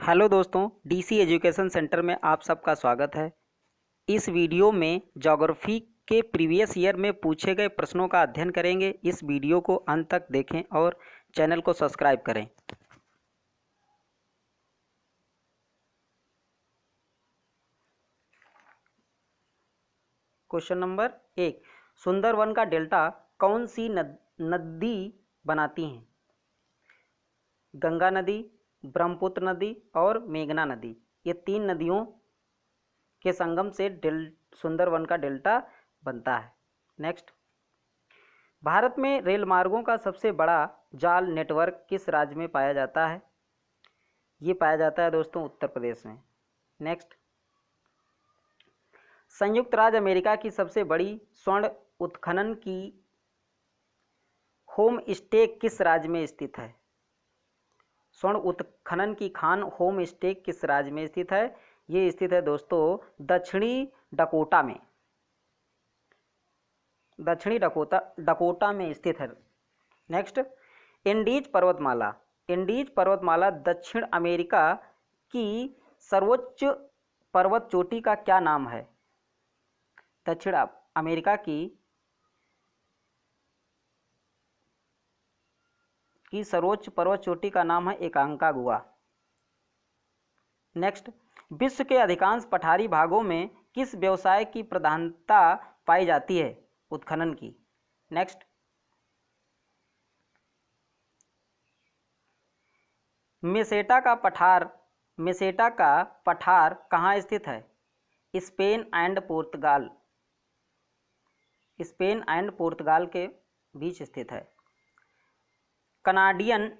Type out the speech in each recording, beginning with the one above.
Hello दोस्तों, DC education centre में आप सबका स्वागत है। इस वीडियो में ज्योग्राफी के प्रीवियस ईयर में पूछे गए प्रश्नों का अध्ययन करेंगे। इस वीडियो को अंत तक देखें और चैनल को सब्सक्राइब करें। क्वेश्चन नंबर 1, सुंदरवन का डेल्टा कौन सी नदी बनाती हैं? गंगा नदी, ब्रह्मपुत्र नदी और मेघना नदी। ये तीन नदियों के संगम से सुंदरवन का डेल्टा बनता है। नेक्स्ट, भारत में रेल मार्गों का सबसे बड़ा जाल नेटवर्क किस राज्य में पाया जाता है? ये पाया जाता है दोस्तों उत्तर प्रदेश में। नेक्स्ट, संयुक्त राज्य अमेरिका की सबसे बड़ी स्वर्ण उत्खनन की होम स्टे किस राज्य में स्थित है? स्वर्ण उत्खनन की खान होम स्टे किस राज्य में स्थित है? ये स्थित है दोस्तों दक्षिणी डकोटा में। दक्षिणी डकोटा में स्थित है। नेक्स्ट, इंडीज पर्वतमाला दक्षिण अमेरिका की सर्वोच्च पर्वत चोटी का क्या नाम है? दक्षिण अमेरिका की सर्वोच्च पर्वत चोटी का नाम है एकांकागुआ। नेक्स्ट, विश्व के अधिकांश पठारी भागों में किस व्यवसाय की प्रधानता पाई जाती है? उत्खनन की। नेक्स्ट, मेसेटा का पठार कहाँ स्थित है? स्पेन एंड पुर्तगाल के बीच स्थित है। कनाडियन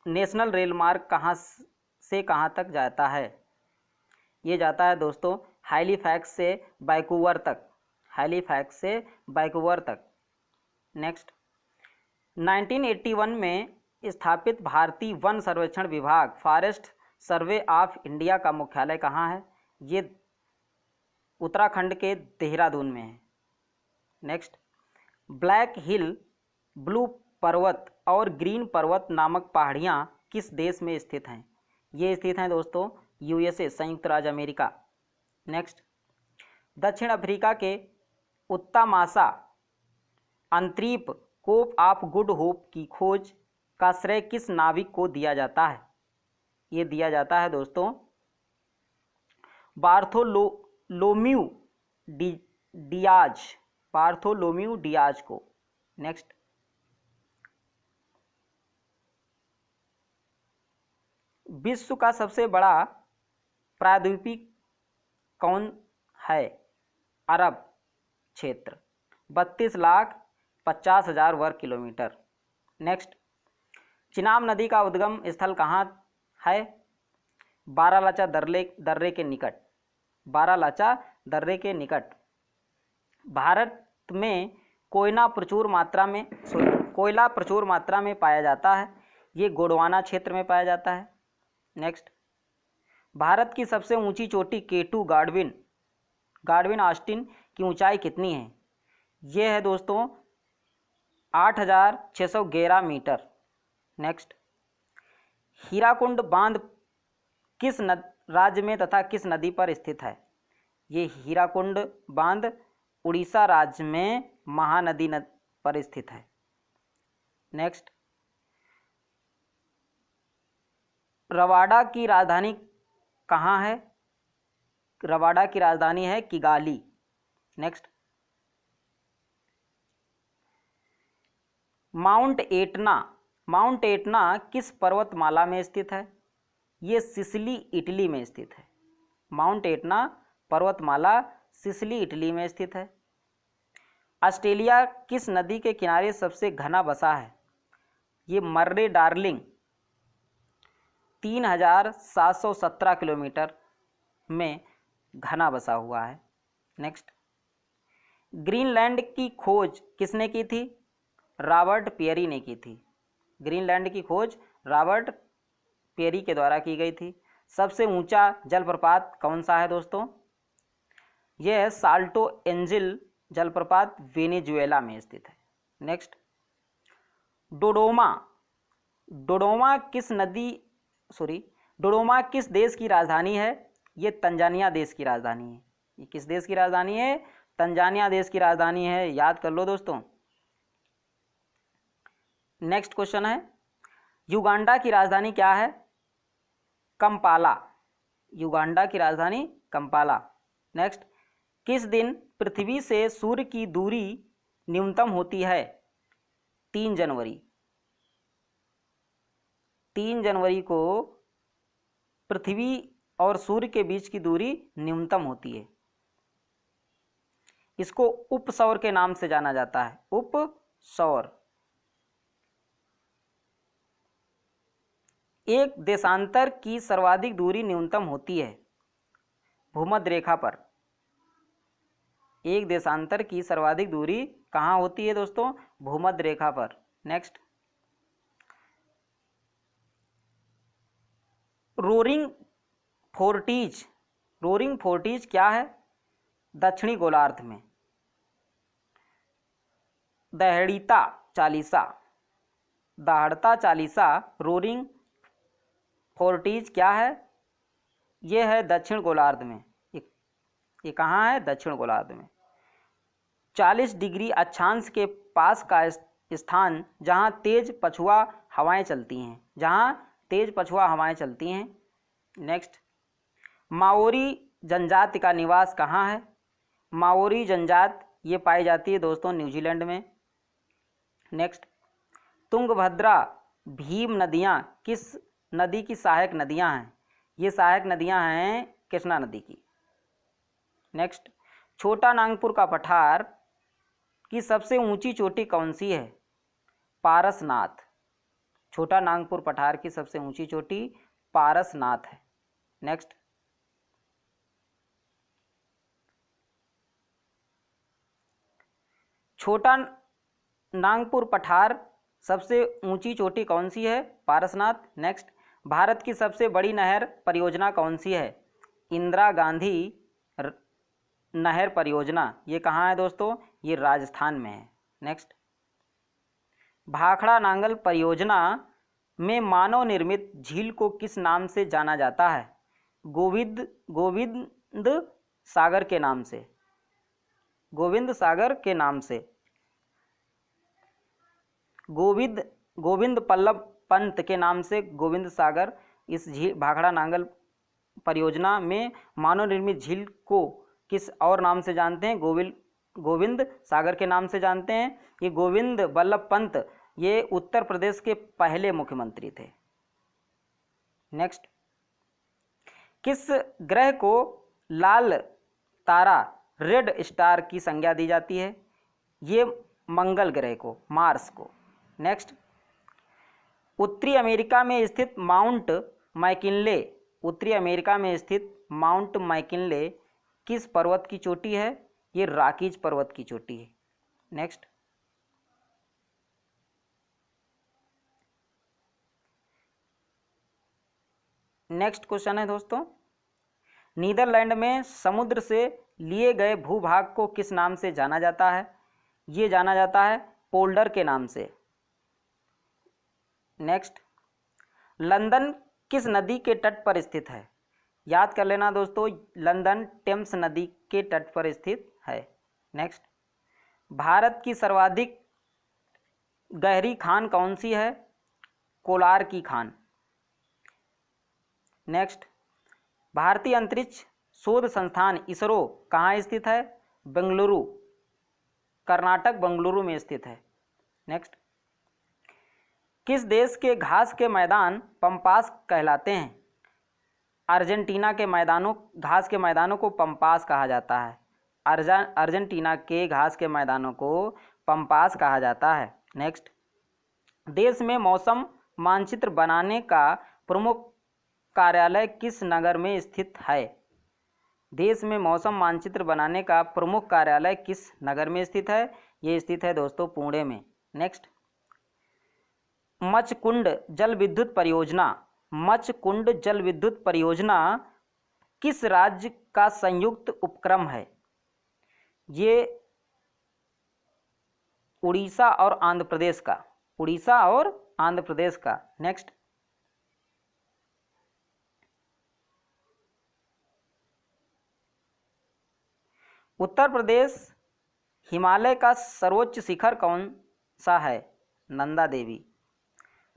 नेशनल रेल मार्ग कहाँ से कहाँ तक जाता है? ये जाता है दोस्तों हैलीफैक्स से वैंकूवर तक। नेक्स्ट, 1981 में स्थापित भारतीय वन सर्वेक्षण विभाग फॉरेस्ट सर्वे ऑफ इंडिया का मुख्यालय कहाँ है? ये उत्तराखंड के देहरादून में है। नेक्स्ट, ब्लैक हिल, ब्लू पर्वत और ग्रीन पर्वत नामक पहाड़ियाँ किस देश में स्थित हैं? ये स्थित हैं दोस्तों यूएसए, संयुक्त राज्य अमेरिका। नेक्स्ट, दक्षिण अफ्रीका के उत्तामासा अंतरीप कोप ऑफ गुड होप की खोज का श्रेय किस नाविक को दिया जाता है? ये दिया जाता है दोस्तों बार्थोलोम्यू डियाज को। नेक्स्ट, विश्व का सबसे बड़ा प्रायद्वीप कौन है? अरब क्षेत्र, 32,50,000 वर्ग किलोमीटर। नेक्स्ट, चिनाब नदी का उद्गम स्थल कहाँ है? बारालाचा दर्रे के निकट। भारत में कोयला प्रचुर मात्रा में पाया जाता है। ये गोंडवाना क्षेत्र में पाया जाता है। नेक्स्ट, भारत की सबसे ऊंची चोटी K2 गार्डविन ऑस्टिन की ऊंचाई कितनी है? ये है दोस्तों 8,611 मीटर। नेक्स्ट, हीराकुंड बांध किस राज्य में तथा किस नदी पर स्थित है? ये हीराकुंड बांध उड़ीसा राज्य में महानदी पर स्थित है। नेक्स्ट, रवांडा की राजधानी कहाँ है? रवांडा की राजधानी है किगाली। नेक्स्ट, माउंट एटना किस पर्वतमाला में स्थित है? ये सिसिली, इटली में स्थित है। माउंट एटना पर्वतमाला सिसिली, इटली में स्थित है। ऑस्ट्रेलिया किस नदी के किनारे सबसे घना बसा है? ये मर्रे डार्लिंग 3,717 किलोमीटर में घना बसा हुआ है। नेक्स्ट, ग्रीनलैंड की खोज किसने की थी? रॉबर्ट पियरी ने की थी। ग्रीनलैंड की खोज रॉबर्ट पियरी के द्वारा की गई थी। सबसे ऊंचा जलप्रपात कौन सा है दोस्तों? यह है साल्टो एंजिल जलप्रपात, वेनेजुएला में स्थित है। नेक्स्ट, डोडोमा किस नदी सॉरी, डोडोमा किस देश की राजधानी है? ये तंजानिया देश की राजधानी है। ये किस देश की राजधानी है? तंजानिया देश की राजधानी है, याद कर लो दोस्तों। नेक्स्ट क्वेश्चन है, युगांडा की राजधानी क्या है? कंपाला। युगांडा की राजधानी कंपाला। नेक्स्ट, किस दिन पृथ्वी से सूर्य की दूरी न्यूनतम होती है? 3 जनवरी। 3 जनवरी को पृथ्वी और सूर्य के बीच की दूरी न्यूनतम होती है। इसको उपसौर के नाम से जाना जाता है, उपसौर। एक देशांतर की सर्वाधिक दूरी न्यूनतम होती है भूमध्य रेखा पर। एक देशांतर की सर्वाधिक दूरी कहाँ होती है दोस्तों? भूमध्य रेखा पर। Next, roaring forties. Roaring forties क्या है? दक्षिणी गोलार्ध में। दहड़ीता चालीसा। दहाड़ता चालीसा रोरिंग फोर्टीज क्या है? ये है दक्षिण गोलार्ध में। ये कहाँ है? दक्षिण गोलार्ध में। 40 डिग्री अक्षांश के पास का स्थान जहाँ तेज पछुआ हवाएं चलती हैं। जहाँ तेज पछुआ हवाएं चलती हैं। नेक्स्ट, माओरी जनजाति का निवास कहाँ है? माओरी जनजाति ये पाई जाती है दोस्तों न्यूजीलैंड में। नेक्स्ट, तुंगभद्रा भीम नदियाँ किस नदी की सहायक नदियाँ हैं? ये सहायक नदियाँ हैं कृष्णा नदी की। नेक्स्ट, छोटा नागपुर का पठार की सबसे ऊंची चोटी कौन सी है? पारसनाथ। छोटा नागपुर पठार की सबसे ऊंची चोटी पारसनाथ है। नेक्स्ट, छोटा नागपुर पठार सबसे ऊंची चोटी कौन सी है? पारसनाथ। नेक्स्ट, भारत की सबसे बड़ी नहर परियोजना कौन सी है? इंदिरा गांधी नहर परियोजना। ये कहाँ है दोस्तों? ये राजस्थान में है। नेक्स्ट, भाखड़ा नांगल परियोजना में मानव निर्मित झील को किस नाम से जाना जाता है? गोविंद सागर के नाम से। गोविंद सागर के नाम से। गोविंद पल्लव पंत के नाम से गोविंद सागर। इस झील भाखड़ा नांगल परियोजना में मानव निर्मित झील को किस और नाम से जानते हैं? गोविंद सागर के नाम से जानते हैं। ये गोविंद बल्लभ पंत ये उत्तर प्रदेश के पहले मुख्यमंत्री थे। नेक्स्ट, किस ग्रह को लाल तारा रेड स्टार की संज्ञा दी जाती है? ये मंगल ग्रह को, मार्स को। नेक्स्ट, उत्तरी अमेरिका में स्थित माउंट मैकिनले। उत्तरी अमेरिका में स्थित माउंट मैकिनले किस पर्वत की चोटी है? ये रॉकीज पर्वत की चोटी है। नेक्स्ट, नेक्स्ट क्वेश्चन है दोस्तों, नीदरलैंड में समुद्र से लिए गए भूभाग को किस नाम से जाना जाता है? ये जाना जाता है पोल्डर के नाम से। नेक्स्ट, लंदन किस नदी के तट पर स्थित है? याद कर लेना दोस्तों, लंदन टेम्स नदी के तट पर स्थित है। नेक्स्ट, भारत की सर्वाधिक गहरी खान कौन सी है? कोलार की खान। नेक्स्ट, भारतीय अंतरिक्ष शोध संस्थान इसरो कहाँ स्थित है? बेंगलुरु, कर्नाटक बेंगलुरु में स्थित है। नेक्स्ट, किस देश के घास के मैदान पंपास कहलाते हैं? अर्जेंटीना के मैदानों घास के मैदानों को पंपास कहा जाता है। अर्जेंटीना के घास के मैदानों को पंपास कहा जाता है। नेक्स्ट, देश में मौसम मानचित्र बनाने का प्रमुख कार्यालय किस नगर में स्थित है? देश में मौसम मानचित्र बनाने का प्रमुख कार्यालय किस नगर में स्थित है? ये स्थित है दोस्तों पुणे में। नेक्स्ट, मचकुंड जल विद्युत परियोजना। मचकुंड जल विद्युत परियोजना किस राज्य का संयुक्त उपक्रम है? ये उड़ीसा और आंध्र प्रदेश का। उड़ीसा और आंध्र प्रदेश का। नेक्स्ट, उत्तर प्रदेश हिमालय का सर्वोच्च शिखर कौन सा है? नंदा देवी।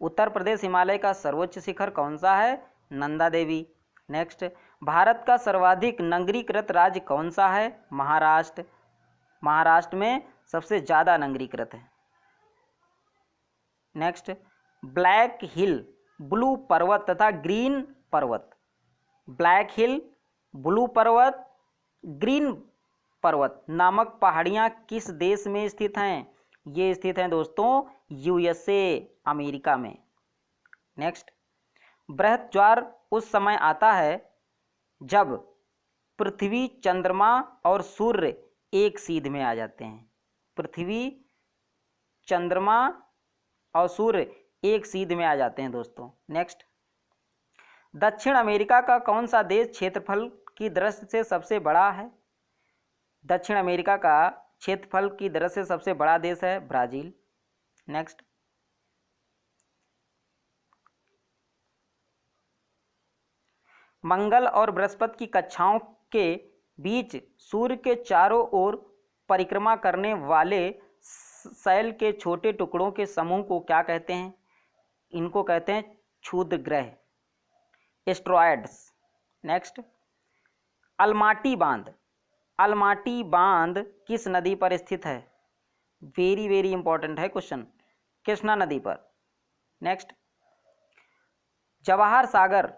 उत्तर प्रदेश हिमालय का सर्वोच्च शिखर कौन सा है? नंदा देवी। नेक्स्ट, भारत का सर्वाधिक नगरीकृत राज्य कौन सा है? महाराष्ट्र। महाराष्ट्र में सबसे ज़्यादा नगरीकृत है। नेक्स्ट, ब्लैक हिल, ब्लू पर्वत तथा ग्रीन पर्वत, ब्लैक हिल, ब्लू पर्वत, ग्रीन पर्वत नामक पहाड़ियाँ किस देश में स्थित हैं? ये स्थित हैं दोस्तों यूएसए, अमेरिका में। नेक्स्ट, बृहत ज्वार उस समय आता है जब पृथ्वी, चंद्रमा और सूर्य एक सीध में आ जाते हैं। पृथ्वी, चंद्रमा और सूर्य एक सीध में आ जाते हैं दोस्तों। नेक्स्ट, दक्षिण अमेरिका का कौन सा देश क्षेत्रफल की दृष्टि से सबसे बड़ा है? दक्षिण अमेरिका का क्षेत्रफल की दृष्टि से सबसे बड़ा देश है ब्राज़ील। नेक्स्ट, मंगल और बृहस्पति की कक्षाओं के बीच सूर्य के चारों ओर परिक्रमा करने वाले शैल के छोटे टुकड़ों के समूह को क्या कहते हैं? इनको कहते हैं क्षुद्र ग्रह, एस्ट्रॉयड्स। नेक्स्ट, अलमाटी बांध, अलमाटी बांध किस नदी पर स्थित है? वेरी वेरी इंपॉर्टेंट है क्वेश्चन, कृष्णा नदी पर। नेक्स्ट, जवाहर सागर,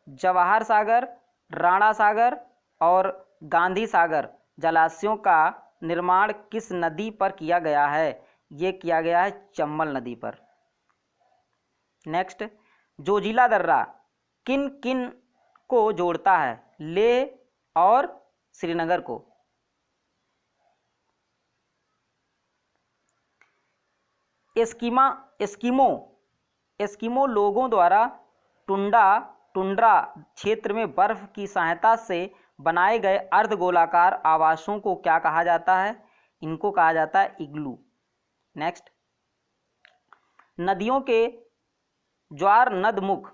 जवाहर सागर, राणा सागर और गांधी सागर जलाशयों का निर्माण किस नदी पर किया गया है? ये किया गया है चंबल नदी पर। नेक्स्ट, जोजिला दर्रा किन किन को जोड़ता है? लेह और श्रीनगर को। एस्किमो लोगों द्वारा टुंड्रा क्षेत्र में बर्फ की सहायता से बनाए गए अर्धगोलाकार आवासों को क्या कहा जाता है? इनको कहा जाता है इग्लू। नेक्स्ट, नदियों के ज्वार नदमुख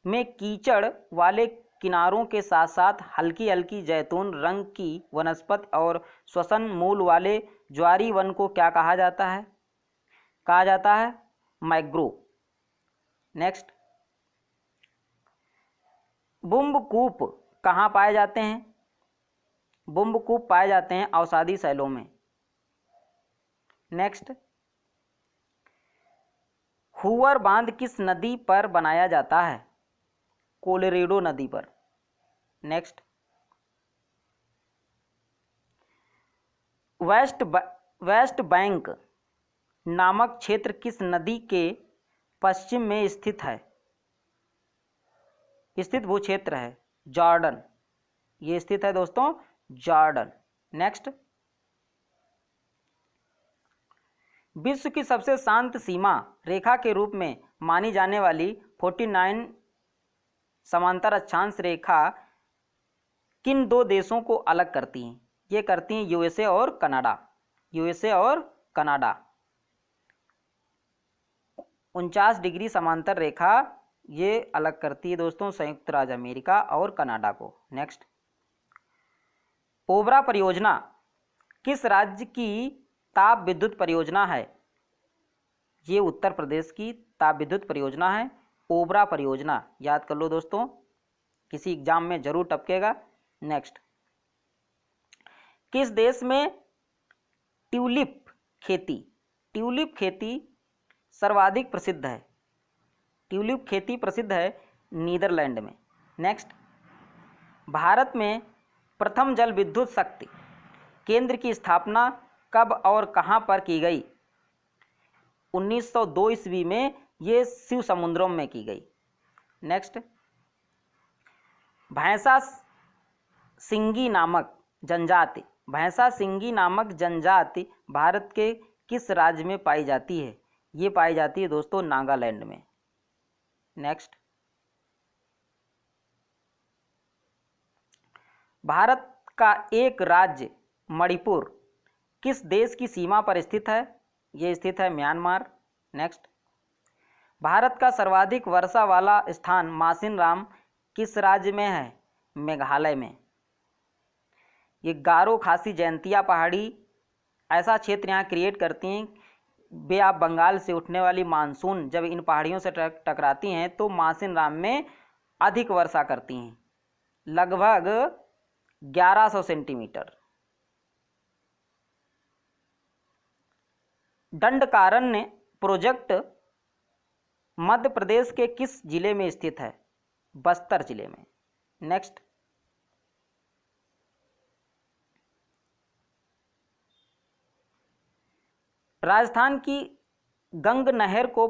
में कीचड़ वाले किनारों के साथ साथ हल्की हल्की जैतून रंग की वनस्पति और श्वसन मूल वाले ज्वारी वन को क्या कहा जाता है? कहा जाता है मैंग्रोव। नेक्स्ट, बुम्बकूप कहाँ पाए जाते हैं? बुम्बकूप पाए जाते हैं अवसादी शैलों में। नेक्स्ट, हूवर बांध किस नदी पर बनाया जाता है? कोलोरेडो नदी पर। नेक्स्ट, वेस्ट बैंक नामक क्षेत्र किस नदी के पश्चिम में स्थित है? स्थित भू क्षेत्र है जॉर्डन, ये स्थित है दोस्तों जॉर्डन। नेक्स्ट, विश्व की सबसे शांत सीमा रेखा के रूप में मानी जाने वाली 49 समांतर अक्षांश रेखा किन दो देशों को अलग करती हैं? ये करती हैं यूएसए और कनाडा। यूएसए और कनाडा 49 डिग्री समांतर रेखा ये अलग करती है दोस्तों संयुक्त राज्य अमेरिका और कनाडा को। नेक्स्ट, ओबरा परियोजना किस राज्य की ताप विद्युत परियोजना है? ये उत्तर प्रदेश की ताप विद्युत परियोजना है ओबरा परियोजना, याद कर लो दोस्तों, किसी एग्जाम में जरूर टपकेगा। नेक्स्ट, किस देश में ट्यूलिप खेती सर्वाधिक प्रसिद्ध है? ट्यूलिप खेती प्रसिद्ध है नीदरलैंड में। नेक्स्ट, भारत में प्रथम जल विद्युत शक्ति केंद्र की स्थापना कब और कहां पर की गई? 1902 ईस्वी में ये शिव समुद्रम में की गई। नेक्स्ट, भैंसा सिंगी नामक जनजाति भारत के किस राज्य में पाई जाती है? ये पाई जाती है दोस्तों नागालैंड में। नेक्स्ट, भारत का एक राज्य मणिपुर किस देश की सीमा पर स्थित है? ये स्थित है म्यांमार। नेक्स्ट, भारत का सर्वाधिक वर्षा वाला स्थान मासिन राम किस राज्य में है? मेघालय में। ये गारो, खासी, जयंतिया पहाड़ी ऐसा क्षेत्र यहाँ क्रिएट करती हैं। बे ऑफ बंगाल से उठने वाली मानसून जब इन पहाड़ियों से टकराती हैं तो मासिन राम में अधिक वर्षा करती हैं, लगभग 1100 सेंटीमीटर। दंडकारण्य प्रोजेक्ट मध्य प्रदेश के किस जिले में स्थित है? बस्तर जिले में। नेक्स्ट, राजस्थान की गंग नहर को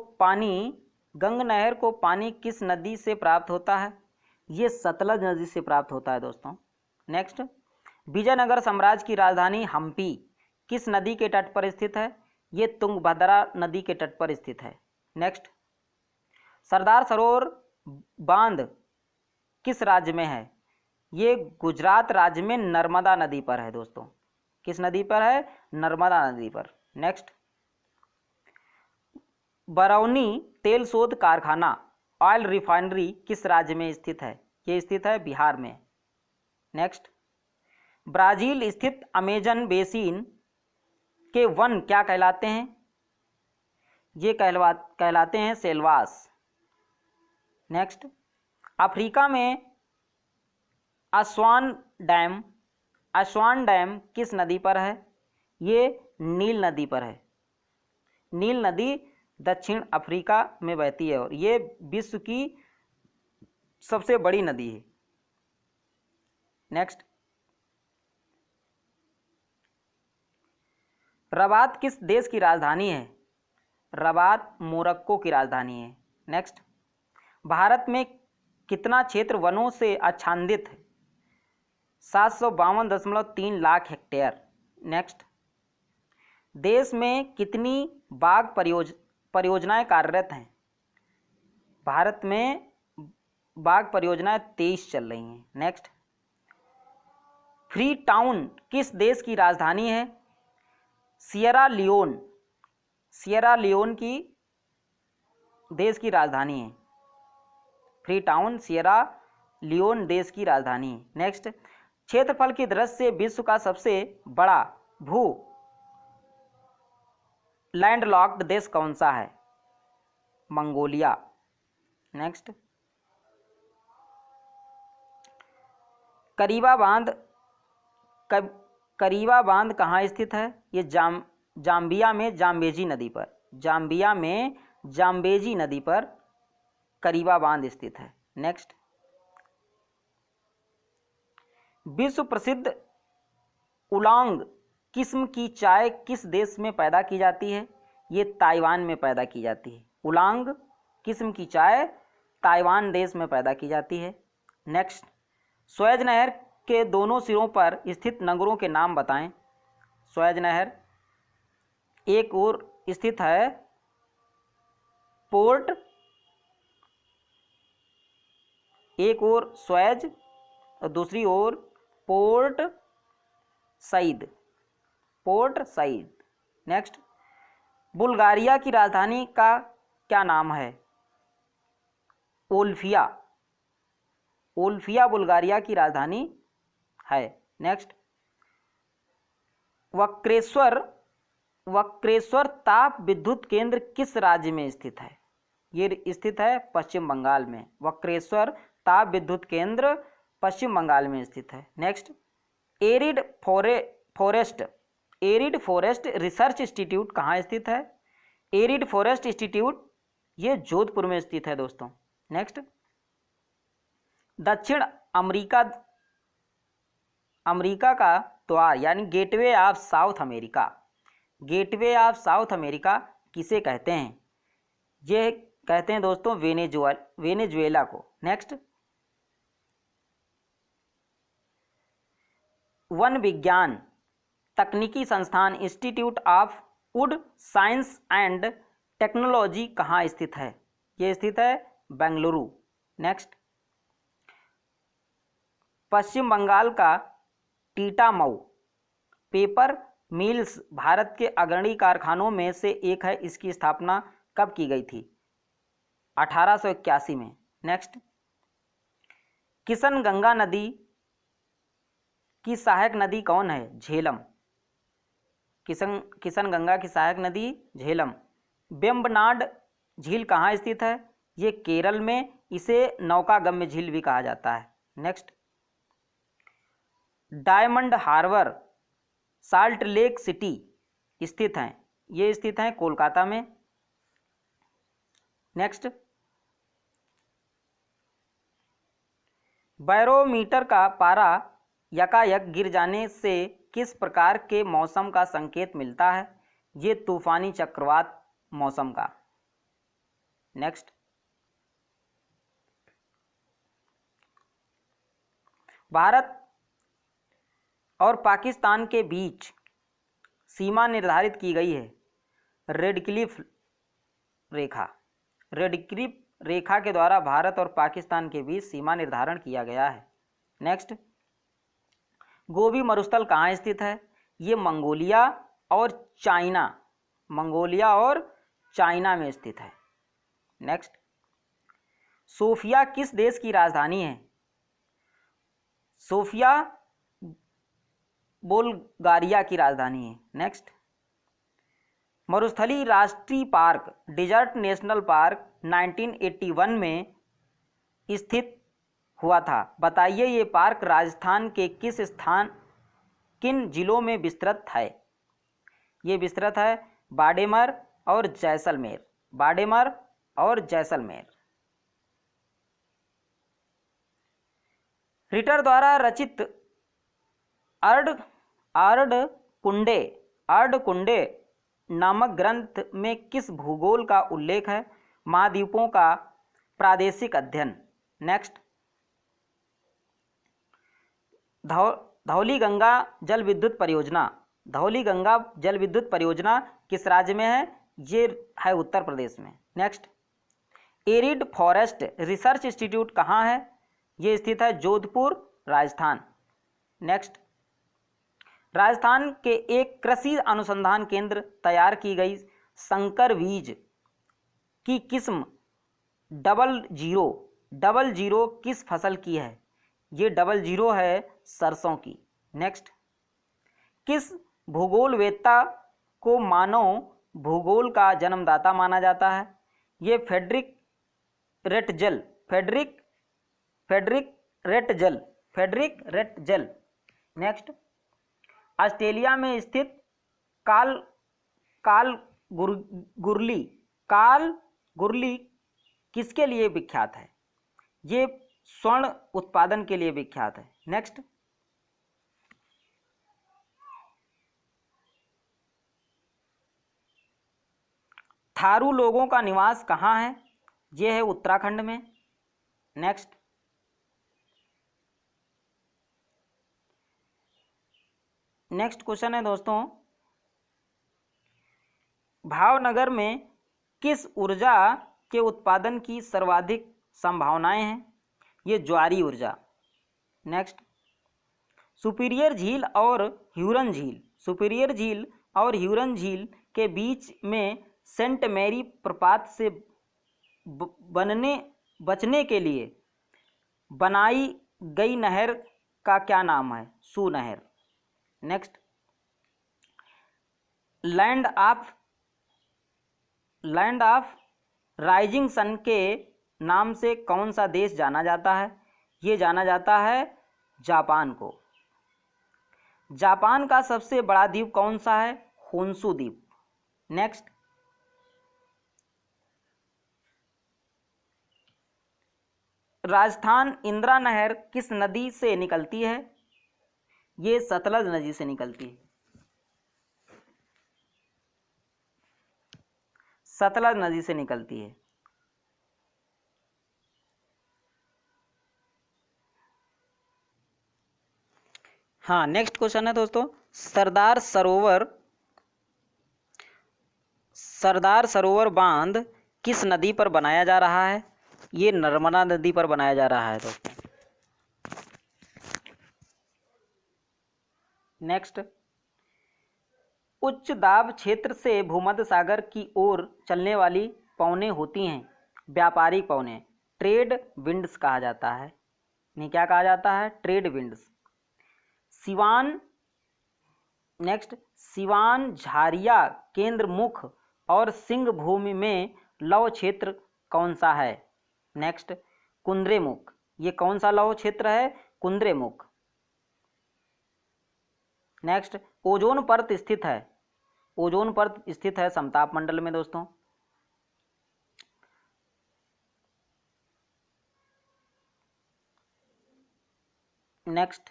पानी किस नदी से प्राप्त होता है? ये सतलज नदी से प्राप्त होता है दोस्तों। नेक्स्ट, विजयनगर साम्राज्य की राजधानी हम्पी किस नदी के तट पर स्थित है? ये तुंगभद्रा नदी के तट पर स्थित है। नेक्स्ट, सरदार सरोवर बांध किस राज्य में है? ये गुजरात राज्य में नर्मदा नदी पर है दोस्तों। किस नदी पर है? नर्मदा नदी पर। नेक्स्ट, बरौनी तेल शोध कारखाना ऑयल रिफाइनरी किस राज्य में स्थित है? ये स्थित है बिहार में। नेक्स्ट, ब्राजील स्थित अमेजन बेसिन के वन क्या कहलाते हैं? ये कहलाते हैं सेल्वास। नेक्स्ट, अफ्रीका में अस्वान डैम किस नदी पर है? ये नील नदी पर है। नील नदी दक्षिण अफ्रीका में बहती है और ये विश्व की सबसे बड़ी नदी है। नेक्स्ट, रबात किस देश की राजधानी है? रबात मोरक्को की राजधानी है। नेक्स्ट, भारत में कितना क्षेत्र वनों से आच्छादित है? 752.3 लाख हेक्टेयर। नेक्स्ट, देश में कितनी बाघ परियोजनाएं कार्यरत हैं? भारत में बाघ परियोजनाएं 23 चल रही हैं। नेक्स्ट, फ्री टाउन किस देश की राजधानी है? सियरा लियोन की देश की राजधानी है। फ्री टाउन सियरा लियोन देश की राजधानी है। नेक्स्ट, क्षेत्रफल की दृष्टि से विश्व का सबसे बड़ा भू लैंडलॉक्ड देश कौन सा है? मंगोलिया। नेक्स्ट, करीबा बांध कहाँ स्थित है? ये जाम्बिया में जाम्बेजी नदी पर करीबा बांध स्थित है। नेक्स्ट, विश्व प्रसिद्ध उलांग किस्म की चाय किस देश में पैदा की जाती है? ये ताइवान में पैदा की जाती है। उलांग किस्म की चाय ताइवान देश में पैदा की जाती है। नेक्स्ट, स्वेज नहर के दोनों सिरों पर स्थित नगरों के नाम बताएं। स्वेज नहर एक ओर स्थित है पोर्ट, एक ओर स्वेज और दूसरी ओर पोर्ट सईद। नेक्स्ट, बुल्गारिया की राजधानी का क्या नाम है? ओल्फिया बुल्गारिया की राजधानी है। नेक्स्ट, वक्रेश्वर ताप विद्युत केंद्र किस राज्य में स्थित है? ये स्थित है पश्चिम बंगाल में। वक्रेश्वर ताप विद्युत केंद्र पश्चिम बंगाल में स्थित है। Next, arid forest research institute कहाँ स्थित है? एरिड फॉरेस्ट इंस्टीट्यूट ये जोधपुर में स्थित है दोस्तों। नेक्स्ट, दक्षिण अमेरिका का द्वार यानी गेटवे ऑफ साउथ अमेरिका किसे कहते हैं? ये कहते हैं दोस्तों वेनेजुएला को। नेक्स्ट, वन विज्ञान तकनीकी संस्थान institute of would science and technology कहाँ स्थित है? ये स्थित है बेंगलुरु। नेक्स्ट, पश्चिम बंगाल का टीटामऊ पेपर मिल्स भारत के अग्रणी कारखानों में से एक है। इसकी स्थापना कब की गई थी? 1881 में। नेक्स्ट, किशन गंगा नदी की सहायक नदी कौन है? झेलम। किशनगंगा की सहायक नदी झेलम। वेम्बनाड झील कहाँ स्थित है? ये केरल में, इसे नौकागम्य झील भी कहा जाता है। नेक्स्ट, डायमंड हार्बर साल्ट लेक सिटी स्थित हैं, ये स्थित हैं कोलकाता में। नेक्स्ट, बैरोमीटर का पारा यकायक गिर जाने से किस प्रकार के मौसम का संकेत मिलता है? ये तूफानी चक्रवात मौसम का। नेक्स्ट, भारत और पाकिस्तान के बीच सीमा निर्धारित की गई है रेडक्लिफ रेखा। रेडक्लिफ रेखा के द्वारा भारत और पाकिस्तान के बीच सीमा निर्धारण किया गया है। नेक्स्ट, गोबी मरुस्थल कहाँ स्थित है? ये मंगोलिया और चाइना में स्थित है। नेक्स्ट, सोफिया किस देश की राजधानी है? सोफिया बुल्गारिया की राजधानी है। नेक्स्ट, मरुस्थलीय राष्ट्रीय पार्क डेजर्ट नेशनल पार्क 1981 में स्थित हुआ था। बताइए ये पार्क राजस्थान के किन जिलों में विस्तृत है? ये विस्तृत है बाड़ेमर और जैसलमेर। बाड़ेमर और जैसलमेर। रिटर द्वारा रचित अर्धकुंडे नामक ग्रंथ में किस भूगोल का उल्लेख है? महाद्वीपों का प्रादेशिक अध्ययन। नेक्स्ट, धौलीगंगा जल विद्युत परियोजना किस राज्य में है? ये है उत्तर प्रदेश में। Next, arid forest research institute कहाँ है? ये स्थित है जोधपुर, राजस्थान। नेक्स्ट, राजस्थान के एक कृषि अनुसंधान केंद्र तैयार की गई संकर बीज की किस्म डबल जीरो किस फसल की है? ये 00 है सरसों की। नेक्स्ट, किस भूगोलवेत्ता को मानव भूगोल का जन्मदाता माना जाता है? ये फ्रेडरिक रेटजल। नेक्स्ट, ऑस्ट्रेलिया में स्थित कालगुरली किसके लिए विख्यात है? ये स्वर्ण उत्पादन के लिए विख्यात है। नेक्स्ट, थारू लोगों का निवास कहाँ है? ये है उत्तराखंड में। नेक्स्ट, क्वेश्चन है दोस्तों, भावनगर में किस ऊर्जा के उत्पादन की सर्वाधिक संभावनाएं हैं? ये ज्वारी ऊर्जा। नेक्स्ट, सुपीरियर झील और ह्यूरन झील के बीच में सेंट मैरी प्रपात से बचने के लिए बनाई गई नहर का क्या नाम है? सू नहर। Next, land of rising sun के नाम से कौन सा देश जाना जाता है? ये जाना जाता है जापान को। जापान का सबसे बड़ा द्वीप कौन सा है? होन्शु द्वीप। नेक्स्ट, राजस्थान इंदिरा नहर किस नदी से निकलती है? ये सतलज नदी से निकलती है। सतलज नदी से निकलती है। हाँ, नेक्स्ट क्वेश्चन है दोस्तों, सरदार सरोवर बांध किस नदी पर बनाया जा रहा है? ये नर्मदा नदी पर बनाया जा रहा है दोस्तों। नेक्स्ट, उच्च दाब क्षेत्र से भूमध्य सागर की ओर चलने वाली पवनें होती हैं व्यापारिक पवनें, ट्रेड विंड्स कहा जाता है। नहीं, क्या कहा जाता है? Trade winds. Siwan, next Siwan, Jharia, Kudremukh और सिंहभूमि में लौह क्षेत्र कौन सा है? नेक्स्ट कुंद्रेमुख। ये कौन सा लौह क्षेत्र है? कुंद्रेमुख। नेक्स्ट ओजोन परत स्थित है, ओजोन परत स्थित है समताप मंडल में दोस्तों। नेक्स्ट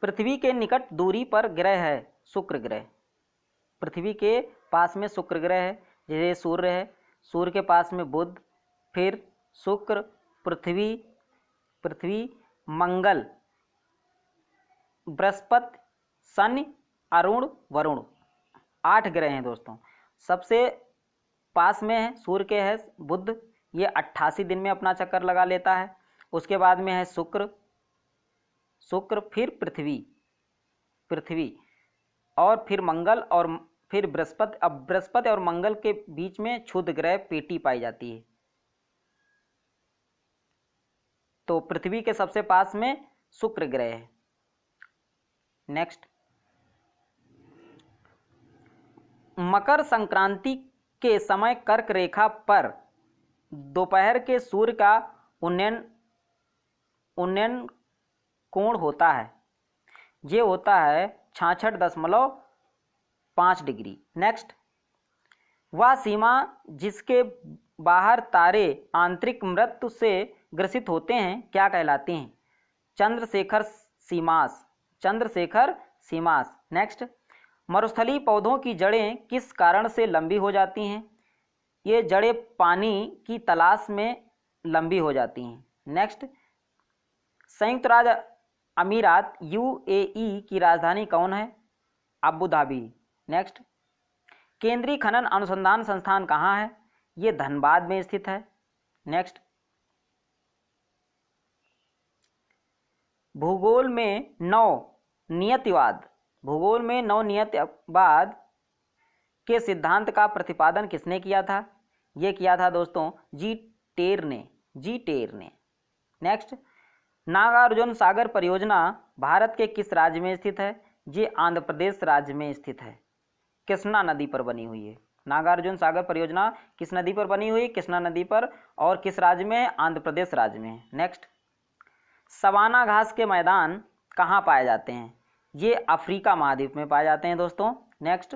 पृथ्वी के निकट दूरी पर ग्रह है शुक्र ग्रह। पृथ्वी के पास में शुक्र ग्रह है, जैसे सूर्य है, सूर्य के पास में बुध, फिर शुक्र, पृथ्वी, मंगल, बृहस्पति, शनि, अरुण, वरुण, 8 ग्रह हैं दोस्तों। सबसे पास में है सूर्य के है बुध, ये 88 दिन में अपना चक्कर लगा लेता है। उसके बाद में है शुक्र, फिर पृथ्वी और फिर मंगल और फिर बृहस्पति। अब बृहस्पति और मंगल के बीच में क्षुद्र ग्रह पेटी पाई जाती है। तो पृथ्वी के सबसे पास में शुक्र ग्रह है। नेक्स्ट मकर संक्रांति के समय कर्क रेखा पर दोपहर के सूर्य का उन्नयन कोण होता है, ये होता है 66.5 डिग्री। नेक्स्ट वह सीमा जिसके बाहर तारे आंतरिक मृत्यु से ग्रसित होते हैं क्या कहलाती हैं? चंद्रशेखर सीमास। नेक्स्ट मरुस्थलीय पौधों की जड़ें किस कारण से लंबी हो जाती हैं? ये जड़ें पानी की तलाश में लंबी हो जाती हैं। नेक्स्ट संयुक्त राज्य अमीरात यूएई की राजधानी कौन है? Abu Dhabi. नेक्स्ट केंद्रीय खनन अनुसंधान संस्थान कहाँ है? ये धनबाद में स्थित है। नेक्स्ट भूगोल में नवनियतिवाद के सिद्धांत का प्रतिपादन किसने किया था? ये किया था दोस्तों जी टेर ने। नेक्स्ट नागार्जुन सागर परियोजना भारत के किस राज्य में स्थित है? ये आंध्र प्रदेश राज्य में स्थित है, कृष्णा नदी पर बनी हुई है। नागार्जुन सागर परियोजना किस नदी पर बनी हुई? कृष्णा नदी पर। और किस राज्य में है? आंध्र प्रदेश राज्य में है। नेक्स्ट सवाना घास के मैदान कहाँ पाए जाते हैं? ये अफ्रीका महाद्वीप में पाए जाते हैं दोस्तों। नेक्स्ट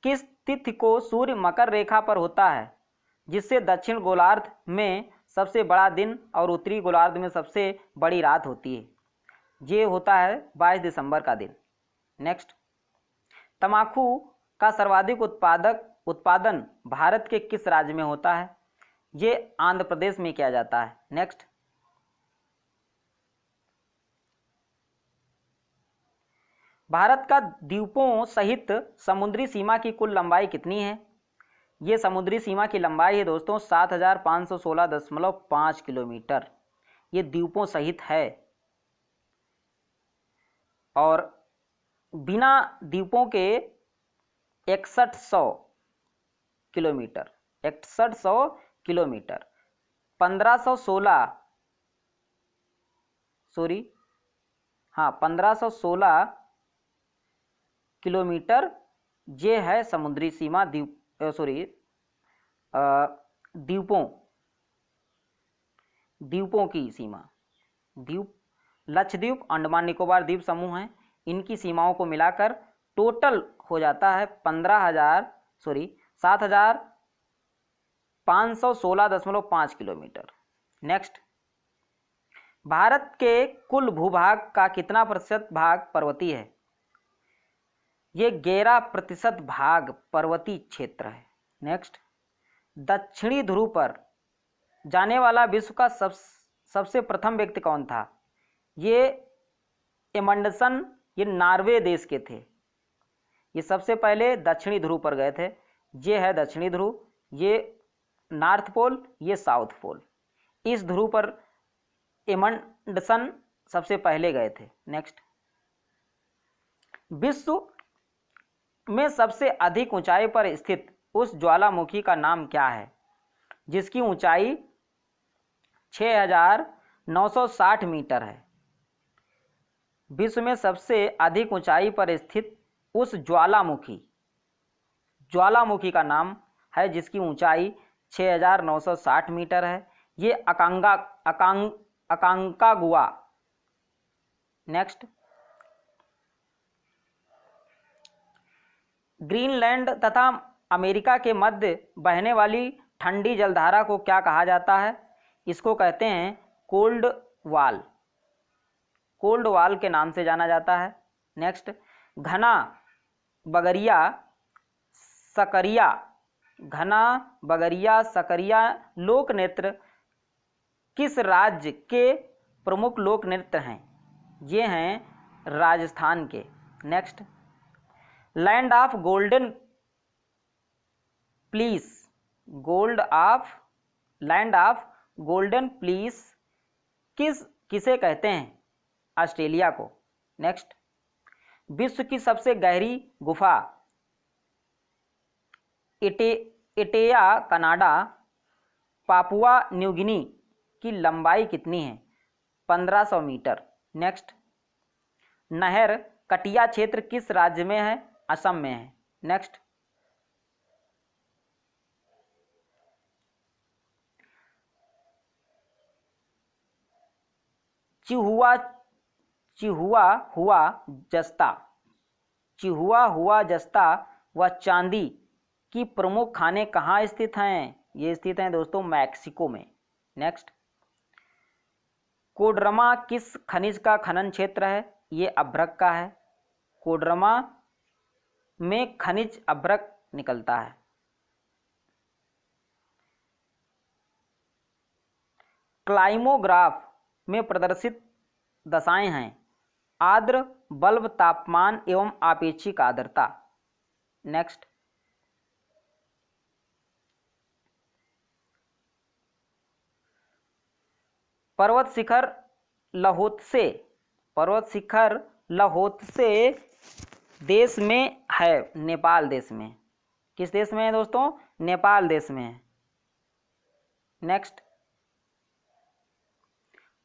किस तिथि को सूर्य मकर रेखा पर होता है जिससे दक्षिण गोलार्ध में सबसे बड़ा दिन और उत्तरी गोलार्ध में सबसे बड़ी रात होती है? ये होता है 22 दिसंबर का दिन। नेक्स्ट तंबाकू का सर्वाधिक उत्पादन भारत के किस राज्य में होता है? ये आंध्र प्रदेश में किया जाता है। नेक्स्ट भारत का द्वीपों सहित समुद्री सीमा की कुल लंबाई कितनी है? ये समुद्री सीमा की लंबाई है दोस्तों 7516.5 किलोमीटर। ये द्वीपों सहित है और बिना द्वीपों के 6100 किलोमीटर 1516 किलोमीटर ये है समुद्री सीमा द्वीपों की सीमा। द्वीप लक्षद्वीप, अंडमान निकोबार द्वीप समूह हैं, इनकी सीमाओं को मिलाकर टोटल हो जाता है 7516.5 किलोमीटर। नेक्स्ट भारत के कुल भूभाग का कितना प्रतिशत भाग पर्वतीय है? ये 11% भाग पर्वतीय क्षेत्र है। नेक्स्ट दक्षिणी ध्रुव पर जाने वाला विश्व का सबसे प्रथम व्यक्ति कौन था? ये एमंडसन, ये नॉर्वे देश के थे। ये सबसे पहले दक्षिणी ध्रुव पर गए थे। ये है दक्षिणी ध्रुव, ये नॉर्थ पोल, ये साउथ पोल। इस ध्रुव पर एमंडसन सबसे पहले गए थे। नेक्स्ट विश्व में सबसे अधिक ऊंचाई पर स्थित उस ज्वालामुखी का नाम क्या है जिसकी ऊंचाई 6960 मीटर है? विश्व में सबसे अधिक ऊंचाई पर स्थित उस ज्वालामुखी का नाम है जिसकी ऊंचाई 6,960 मीटर है। ये अकांकागुआ। नेक्स्ट, ग्रीनलैंड तथा अमेरिका के मध्य बहने वाली ठंडी जलधारा को क्या कहा जाता है? इसको कहते हैं कोल्ड वॉल। कोल्ड वॉल के नाम से जाना जाता है। नेक्स्ट, घना बगरिया सकरिया लोक नृत्य किस राज्य के प्रमुख लोक नृत्य हैं? ये हैं राजस्थान के। Next, land of golden please किसे कहते हैं? ऑस्ट्रेलिया को। नेक्स्ट, विश्व की सबसे गहरी गुफा इटेया कनाडा पापुआ न्यू गिनी की लंबाई कितनी है? 1500 मीटर। नेक्स्ट, नहर कटिया क्षेत्र किस राज्य में है? असम में है। नेक्स्ट, चिहुआ जस्ता व चांदी की प्रमुख खाने कहाँ स्थित हैं? ये स्थित हैं दोस्तों मैक्सिको में। नेक्स्ट, कोडरमा किस खनिज का खनन क्षेत्र है? ये अभ्रक का है। कोडरमा में खनिज अभ्रक निकलता है। क्लाइमोग्राफ में प्रदर्शित दशाएं हैं आर्द्र बल्ब तापमान एवं आपेक्षिक आर्द्रता। नेक्स्ट, पर्वत शिखर लहोत्से देश में है? नेपाल देश में। किस देश में है दोस्तों? नेपाल देश में है। नेक्स्ट,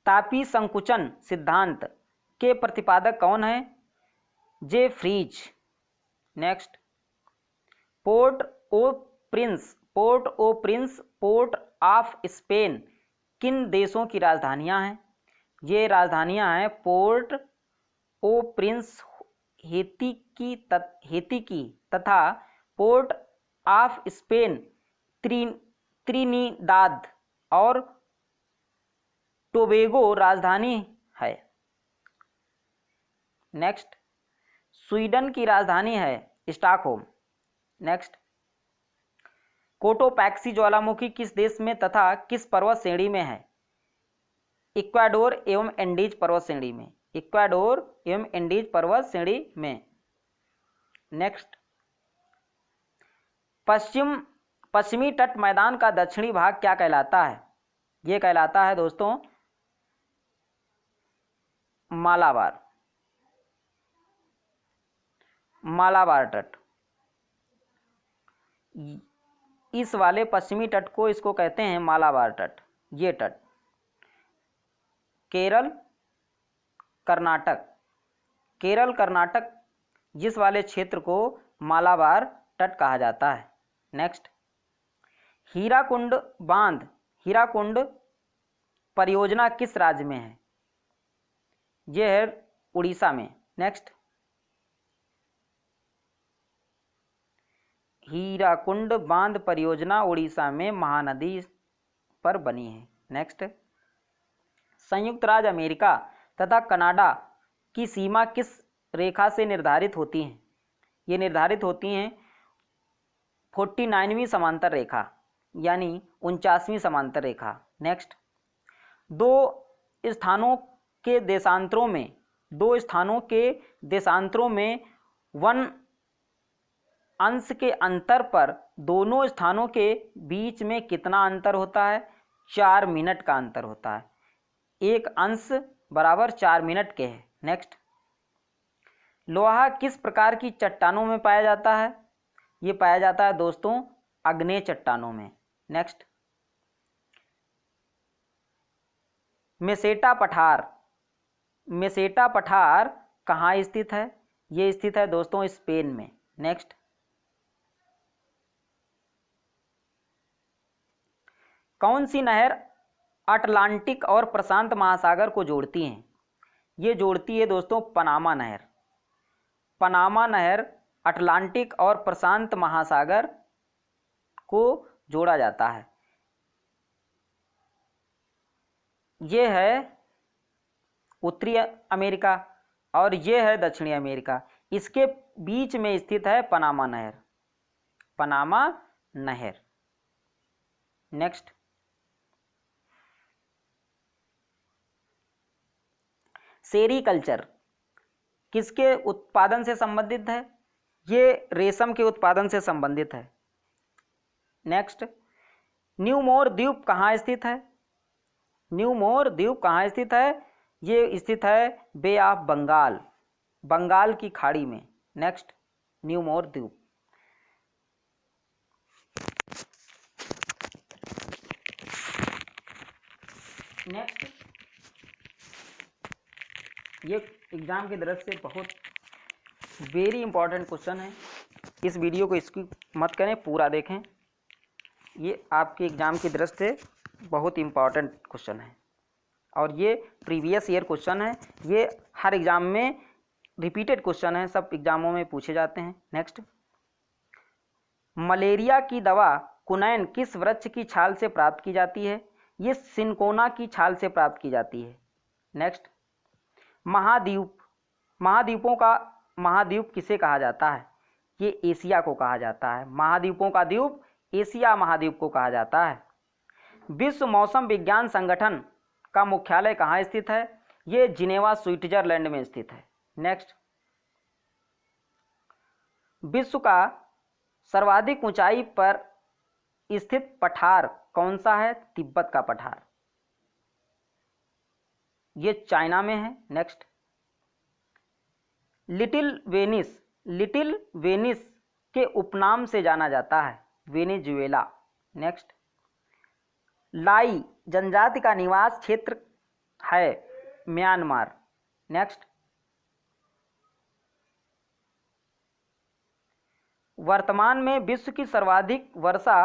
तापी संकुचन सिद्धांत के प्रतिपादक कौन है? Jeffreys. Next, Port au Prince Port of Spain किन देशों की राजधानियां हैं? ये राजधानियां हैं पोर्ट ओ प्रिंस हेती की तथा पोर्ट ऑफ स्पेन त्रिनिदाद और टोबेगो राजधानी है। नेक्स्ट, स्वीडन की राजधानी है स्टॉकहोम। नेक्स्ट, कोटोपैक्सी ज्वालामुखी किस देश में तथा किस पर्वत श्रेणी में है? इक्वाडोर एवं एंडीज पर्वत श्रेणी में। नेक्स्ट, पश्चिमी तट मैदान का दक्षिणी भाग क्या कहलाता है? यह कहलाता है दोस्तों मालाबार तट। इस वाले पश्चिमी तट को इसको कहते हैं मालाबार तट। ये तट केरल कर्नाटक जिस वाले क्षेत्र को मालाबार तट कहा जाता है। नेक्स्ट, हीराकुंड परियोजना किस राज्य में है? यह है उड़ीसा में। नेक्स्ट, हीराकुंड बांध परियोजना उड़ीसा में महानदी पर बनी है। नेक्स्ट, संयुक्त राज्य अमेरिका तथा कनाडा की सीमा किस रेखा से निर्धारित होती हैं? ये निर्धारित होती हैं 49वीं समांतर रेखा यानी 49वीं समांतर रेखा। नेक्स्ट, दो स्थानों के देशांतरों में 1 अंश के अंतर पर दोनों स्थानों के बीच में कितना अंतर होता है? 4 मिनट का अंतर होता है। 1 अंश बराबर 4 मिनट के है। नेक्स्ट, लोहा किस प्रकार की चट्टानों में पाया जाता है? ये पाया जाता है दोस्तों आग्नेय चट्टानों में। नेक्स्ट, मेसेटा पठार कहाँ स्थित है? ये स्थित है दोस्तों स्पेन में। नेक्स्ट, कौन सी नहर अटलांटिक और प्रशांत महासागर को जोड़ती है? ये जोड़ती है दोस्तों पनामा नहर। पनामा नहर अटलांटिक और प्रशांत महासागर को जोड़ा जाता है। ये है उत्तरी अमेरिका और ये है दक्षिणी अमेरिका। इसके बीच में स्थित है पनामा नहर। पनामा नहर। नेक्स्ट, सेरीकल्चर किसके उत्पादन से संबंधित है? ये रेशम के उत्पादन से संबंधित है। नेक्स्ट, न्यूमोर द्वीप कहाँ स्थित है? न्यूमोर द्वीप कहाँ स्थित है? ये स्थित है बे ऑफ बंगाल, बंगाल की खाड़ी में। नेक्स्ट, न्यूमोर द्वीप। नेक्स्ट, ये एग्जाम की दृष्टि से बहुत वेरी इंपॉर्टेंट क्वेश्चन है। इस वीडियो को स्किप मत करें, पूरा देखें। ये आपके एग्जाम की दृष्टि से बहुत इंपॉर्टेंट क्वेश्चन है और ये प्रीवियस ईयर क्वेश्चन है। ये हर एग्जाम में रिपीटेड क्वेश्चन है, सब एग्जामों में पूछे जाते हैं। नेक्स्ट, मलेरिया की दवा कुनैन किस वृक्ष की छाल से प्राप्त की जाती है? ये सिनकोना की छाल से प्राप्त की जाती है। नेक्स्ट, महाद्वीप, महाद्वीपों का महाद्वीप किसे कहा जाता है? ये एशिया को कहा जाता है। महाद्वीपों का द्वीप एशिया महाद्वीप को कहा जाता है। विश्व मौसम विज्ञान संगठन का मुख्यालय कहाँ स्थित है? ये जिनेवा स्विट्जरलैंड में स्थित है। नेक्स्ट, विश्व का सर्वाधिक ऊंचाई पर स्थित पठार कौन सा है? तिब्बत का पठार, ये चाइना में है। Next, little Venice, little Venice के उपनाम से जाना जाता है वेनेजुएला। नेक्स्ट, लाई जनजाति का निवास क्षेत्र है म्यांमार। नेक्स्ट, वर्तमान में विश्व की सर्वाधिक वर्षा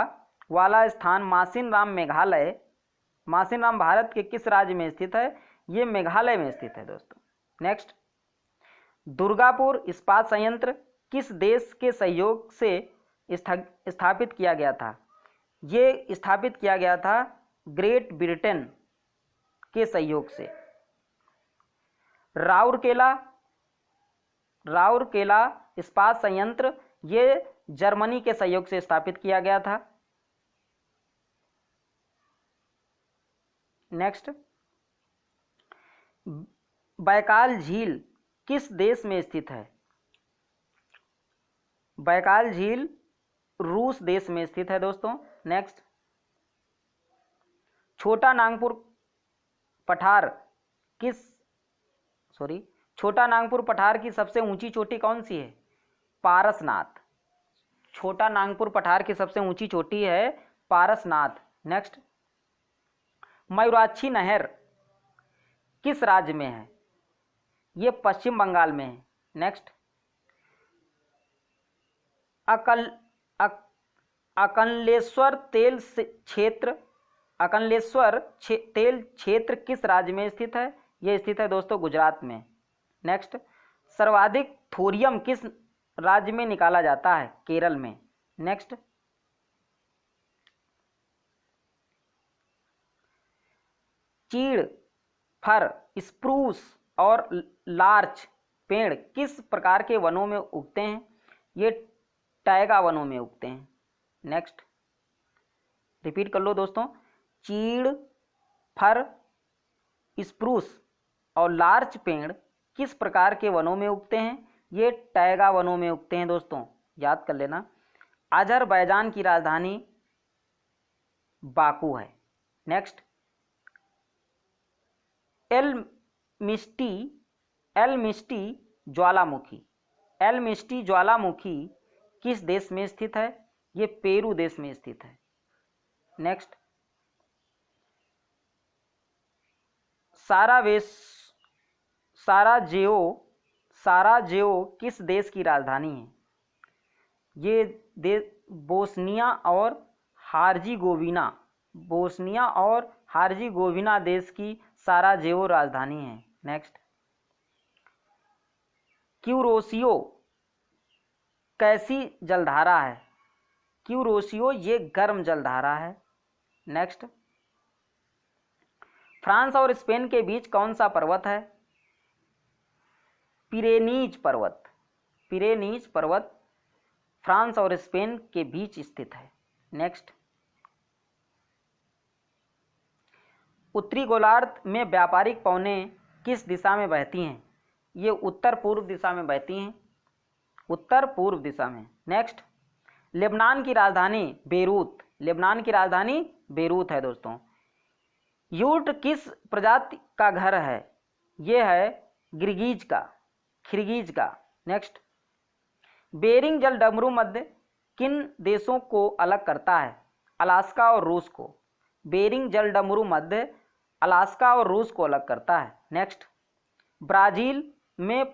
वाला स्थान मासिनराम मेघालय, मासिनराम भारत के किस राज्य में स्थित है? ये मेघालय में स्थित है दोस्तों। नेक्स्ट, दुर्गापुर इस्पात संयंत्र किस देश के सहयोग से स्थापित किया गया था? ये स्थापित किया गया था ग्रेट ब्रिटेन के सहयोग से। राउरकेला, राउरकेला इस्पात संयंत्र ये जर्मनी के सहयोग से स्थापित किया गया था। नेक्स्ट, बैकाल झील किस देश में स्थित है? बैकाल झील रूस देश में स्थित है दोस्तों। नेक्स्ट, छोटा नागपुर पठार छोटा नागपुर पठार की सबसे ऊंची चोटी कौन सी है? पारसनाथ। छोटा नागपुर पठार की सबसे ऊंची चोटी है पारसनाथ। नेक्स्ट, मयूराक्षी नहर किस राज्य में है? ये पश्चिम बंगाल में है। नेक्स्ट, अकलेश्वर तेल क्षेत्र, अकलेश्वर तेल क्षेत्र किस राज्य में स्थित है? यह स्थित है दोस्तों गुजरात में। नेक्स्ट, सर्वाधिक थोरियम किस राज्य में निकाला जाता है? केरल में। नेक्स्ट, चीड़, फर, स्प्रूस और लार्च पेड़ किस प्रकार के वनों में उगते हैं? ये टैगा वनों में उगते हैं। नेक्स्ट, रिपीट कर लो दोस्तों, चीड़, फर, स्प्रूस और लार्च पेड़ किस प्रकार के वनों में उगते हैं? ये टैगा वनों में उगते हैं दोस्तों, याद कर लेना। अजरबैजान की राजधानी बाकू है। नेक्स्ट, एल मिस्टी ज्वालामुखी किस देश में स्थित है? ये पेरू देश में स्थित है। नेक्स्ट, साराजेओ साराजेवो किस देश की राजधानी है? ये देश बोस्निया और हार्जिगोविना देश की साराजेवो राजधानी है। नेक्स्ट, क्यूरोसियो कैसी जलधारा है? क्यूरोसियो ये गर्म जलधारा है। नेक्स्ट, फ्रांस और स्पेन के बीच कौन सा पर्वत है? पिरेनीज पर्वत फ्रांस और स्पेन के बीच स्थित है। नेक्स्ट, उत्तरी गोलार्ध में व्यापारिक पवनें किस दिशा में बहती हैं? ये उत्तर पूर्व दिशा में बहती हैं, उत्तर पूर्व दिशा में। नेक्स्ट, लेबनान की राजधानी बेरूत है दोस्तों। यूट किस प्रजाति का घर है? ये है खिरगीज का। नेक्स्ट, बेरिंग जल डमरू मध्य किन देशों को अलग करता है? अलास्का और रूस को। बेरिंग जल डमरू मध्य अलास्का और रूस को अलग करता है। नेक्स्ट, ब्राजील में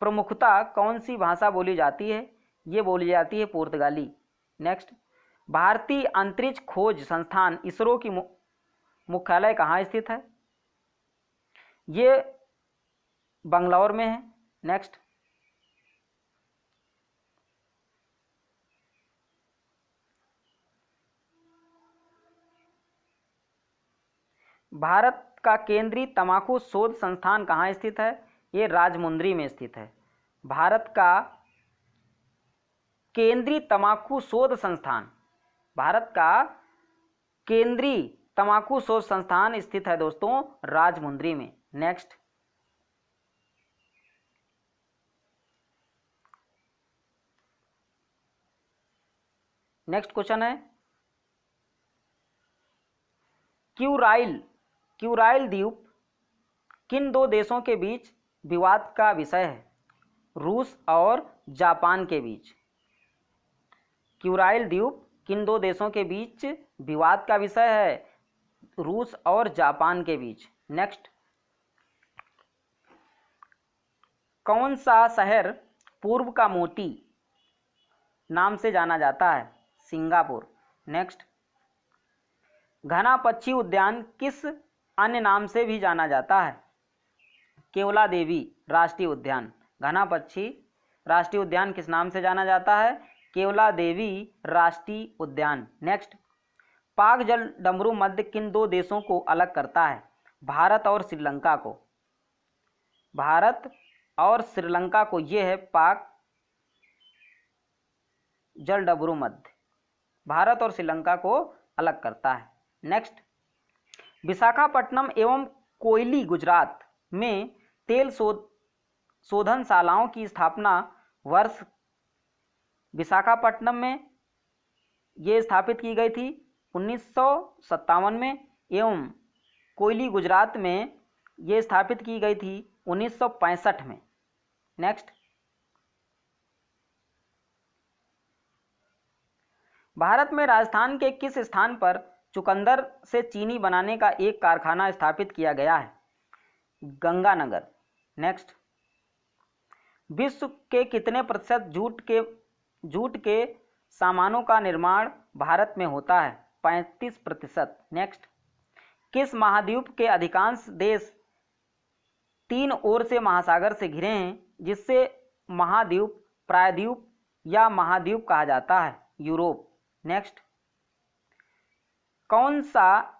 प्रमुखता कौन सी भाषा बोली जाती है? ये बोली जाती है पुर्तगाली। नेक्स्ट, भारतीय अंतरिक्ष खोज संस्थान इसरो की मुख्यालय कहाँ स्थित है? ये बंगलौर में है। नेक्स्ट, भारत का केंद्रीय तंबाकू शोध संस्थान कहाँ स्थित है? ये राजमुंद्री में स्थित है। भारत का केंद्रीय तंबाकू शोध संस्थान स्थित है दोस्तों राजमुंद्री में। नेक्स्ट, क्वेश्चन है, क्यूराइल द्वीप किन दो देशों के बीच विवाद का विषय है? रूस और जापान के बीच। क्यूराइल द्वीप किन दो देशों के बीच विवाद का विषय है? रूस और जापान के बीच। नेक्स्ट, कौन सा शहर पूर्व का मोती नाम से जाना जाता है? सिंगापुर। नेक्स्ट, घना पक्षी उद्यान किस अन्य नाम से भी जाना जाता है? केवला देवी राष्ट्रीय उद्यान। घना पक्षी राष्ट्रीय उद्यान किस नाम से जाना जाता है? केवला देवी राष्ट्रीय उद्यान। नेक्स्ट, पाक जल डमरू मध्य किन दो देशों को अलग करता है? भारत और श्रीलंका को। ये है पाक जल डमरू मध्य, भारत और श्रीलंका को अलग करता है। नेक्स्ट, विशाखापट्टनम एवं कोयली गुजरात में तेल शोधनशालाओं की स्थापना वर्ष विशाखापट्टनम में ये स्थापित की गई थी 1957 में, एवं कोयली गुजरात में ये स्थापित की गई थी 1965 में। नेक्स्ट, भारत में राजस्थान के किस स्थान पर चुकंदर से चीनी बनाने का एक कारखाना स्थापित किया गया है? गंगानगर। नेक्स्ट, विश्व के कितने प्रतिशत जूट के सामानों का निर्माण भारत में होता है? 35%। नेक्स्ट, किस महाद्वीप के अधिकांश देश तीन ओर से महासागर से घिरे हैं, जिससे महाद्वीप, प्रायद्वीप या महाद्वीप कहा जाता है? यूरोप। नेक्स्ट, कौन सा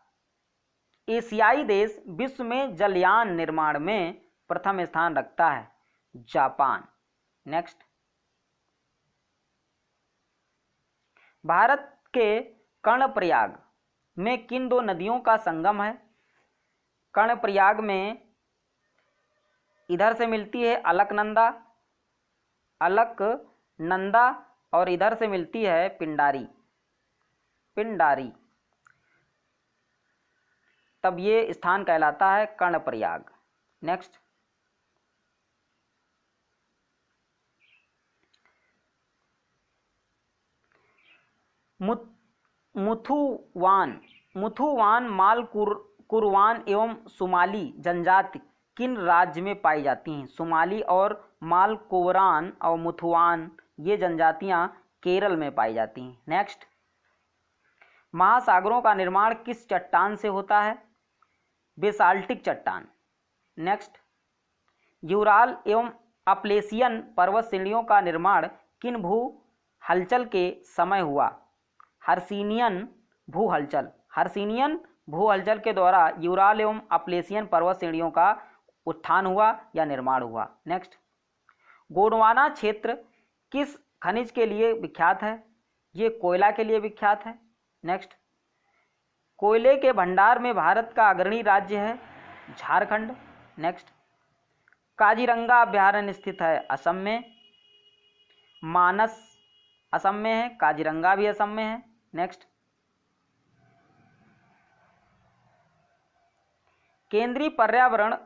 एशियाई देश विश्व में जलयान निर्माण में प्रथम स्थान रखता है? जापान। नेक्स्ट, भारत के कर्णप्रयाग में किन दो नदियों का संगम है? कर्णप्रयाग में इधर से मिलती है अलकनंदा और इधर से मिलती है पिंडारी। तब ये स्थान कहलाता है कर्णप्रयाग। नेक्स्ट, मुथुवान माल कुरवान एवं सुमाली जनजाति किन राज्य में पाई जाती हैं? सोमाली और मालकोवरान और मुथुआन ये जनजातियां केरल में पाई जाती हैं। नेक्स्ट, महासागरों का निर्माण किस चट्टान से होता है? बेसाल्टिक चट्टान। नेक्स्ट, यूराल एवं अपलेशियन पर्वत श्रेणियों का निर्माण किन भू हलचल के समय हुआ? हर्सिनियन भू हलचल। हर्सिनियन भू हलचल के द्वारा यूराल एवं अपलेशियन पर्वत श्रेणियों का उत्थान हुआ या निर्माण हुआ। नेक्स्ट, गोंडवाना क्षेत्र किस खनिज के लिए विख्यात है? ये कोयला के लिए विख्यात है। नेक्स्ट, कोयले के भंडार में भारत का अग्रणी राज्य है झारखंड। नेक्स्ट, काजीरंगा अभ्यारण्य स्थित है असम में। मानस असम में है, काजीरंगा भी असम में है। नेक्स्ट, केंद्रीय पर्यावरण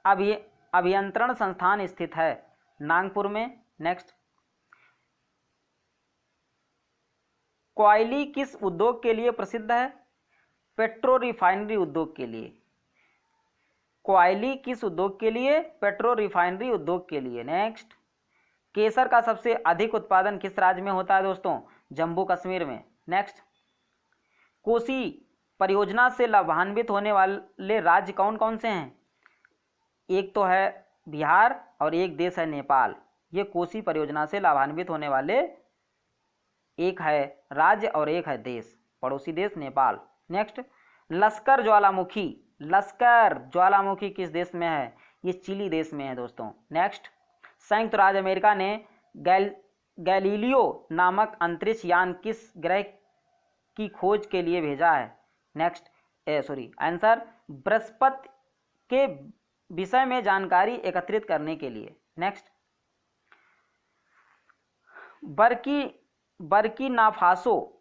अभियंत्रण संस्थान स्थित है नागपुर में। नेक्स्ट, क्वाइली किस उद्योग के लिए प्रसिद्ध है? पेट्रो रिफाइनरी उद्योग के लिए। क्वाइली किस उद्योग के लिए? पेट्रो रिफाइनरी उद्योग के लिए। नेक्स्ट, केसर का सबसे अधिक उत्पादन किस राज्य में होता है दोस्तों? जम्मू कश्मीर में। नेक्स्ट, कोसी परियोजना से लाभान्वित होने वाले राज्य कौन कौन से हैं? एक तो है बिहार और एक देश है नेपाल। ये कोसी परियोजना से लाभान्वित होने वाले एक है राज्य और एक है देश, पड़ोसी देश नेपाल। नेक्स्ट, लश्कर ज्वालामुखी। लश्कर ज्वालामुखी किस देश में है? ये चिली देश में है दोस्तों। नेक्स्ट, संयुक्त राज्य अमेरिका ने गैलीलियो नामक अंतरिक्ष यान किस ग्रह की खोज के लिए भेजा है? नेक्स्ट, आंसर बृहस्पति के विषय में जानकारी एकत्रित करने के लिए। नेक्स्ट,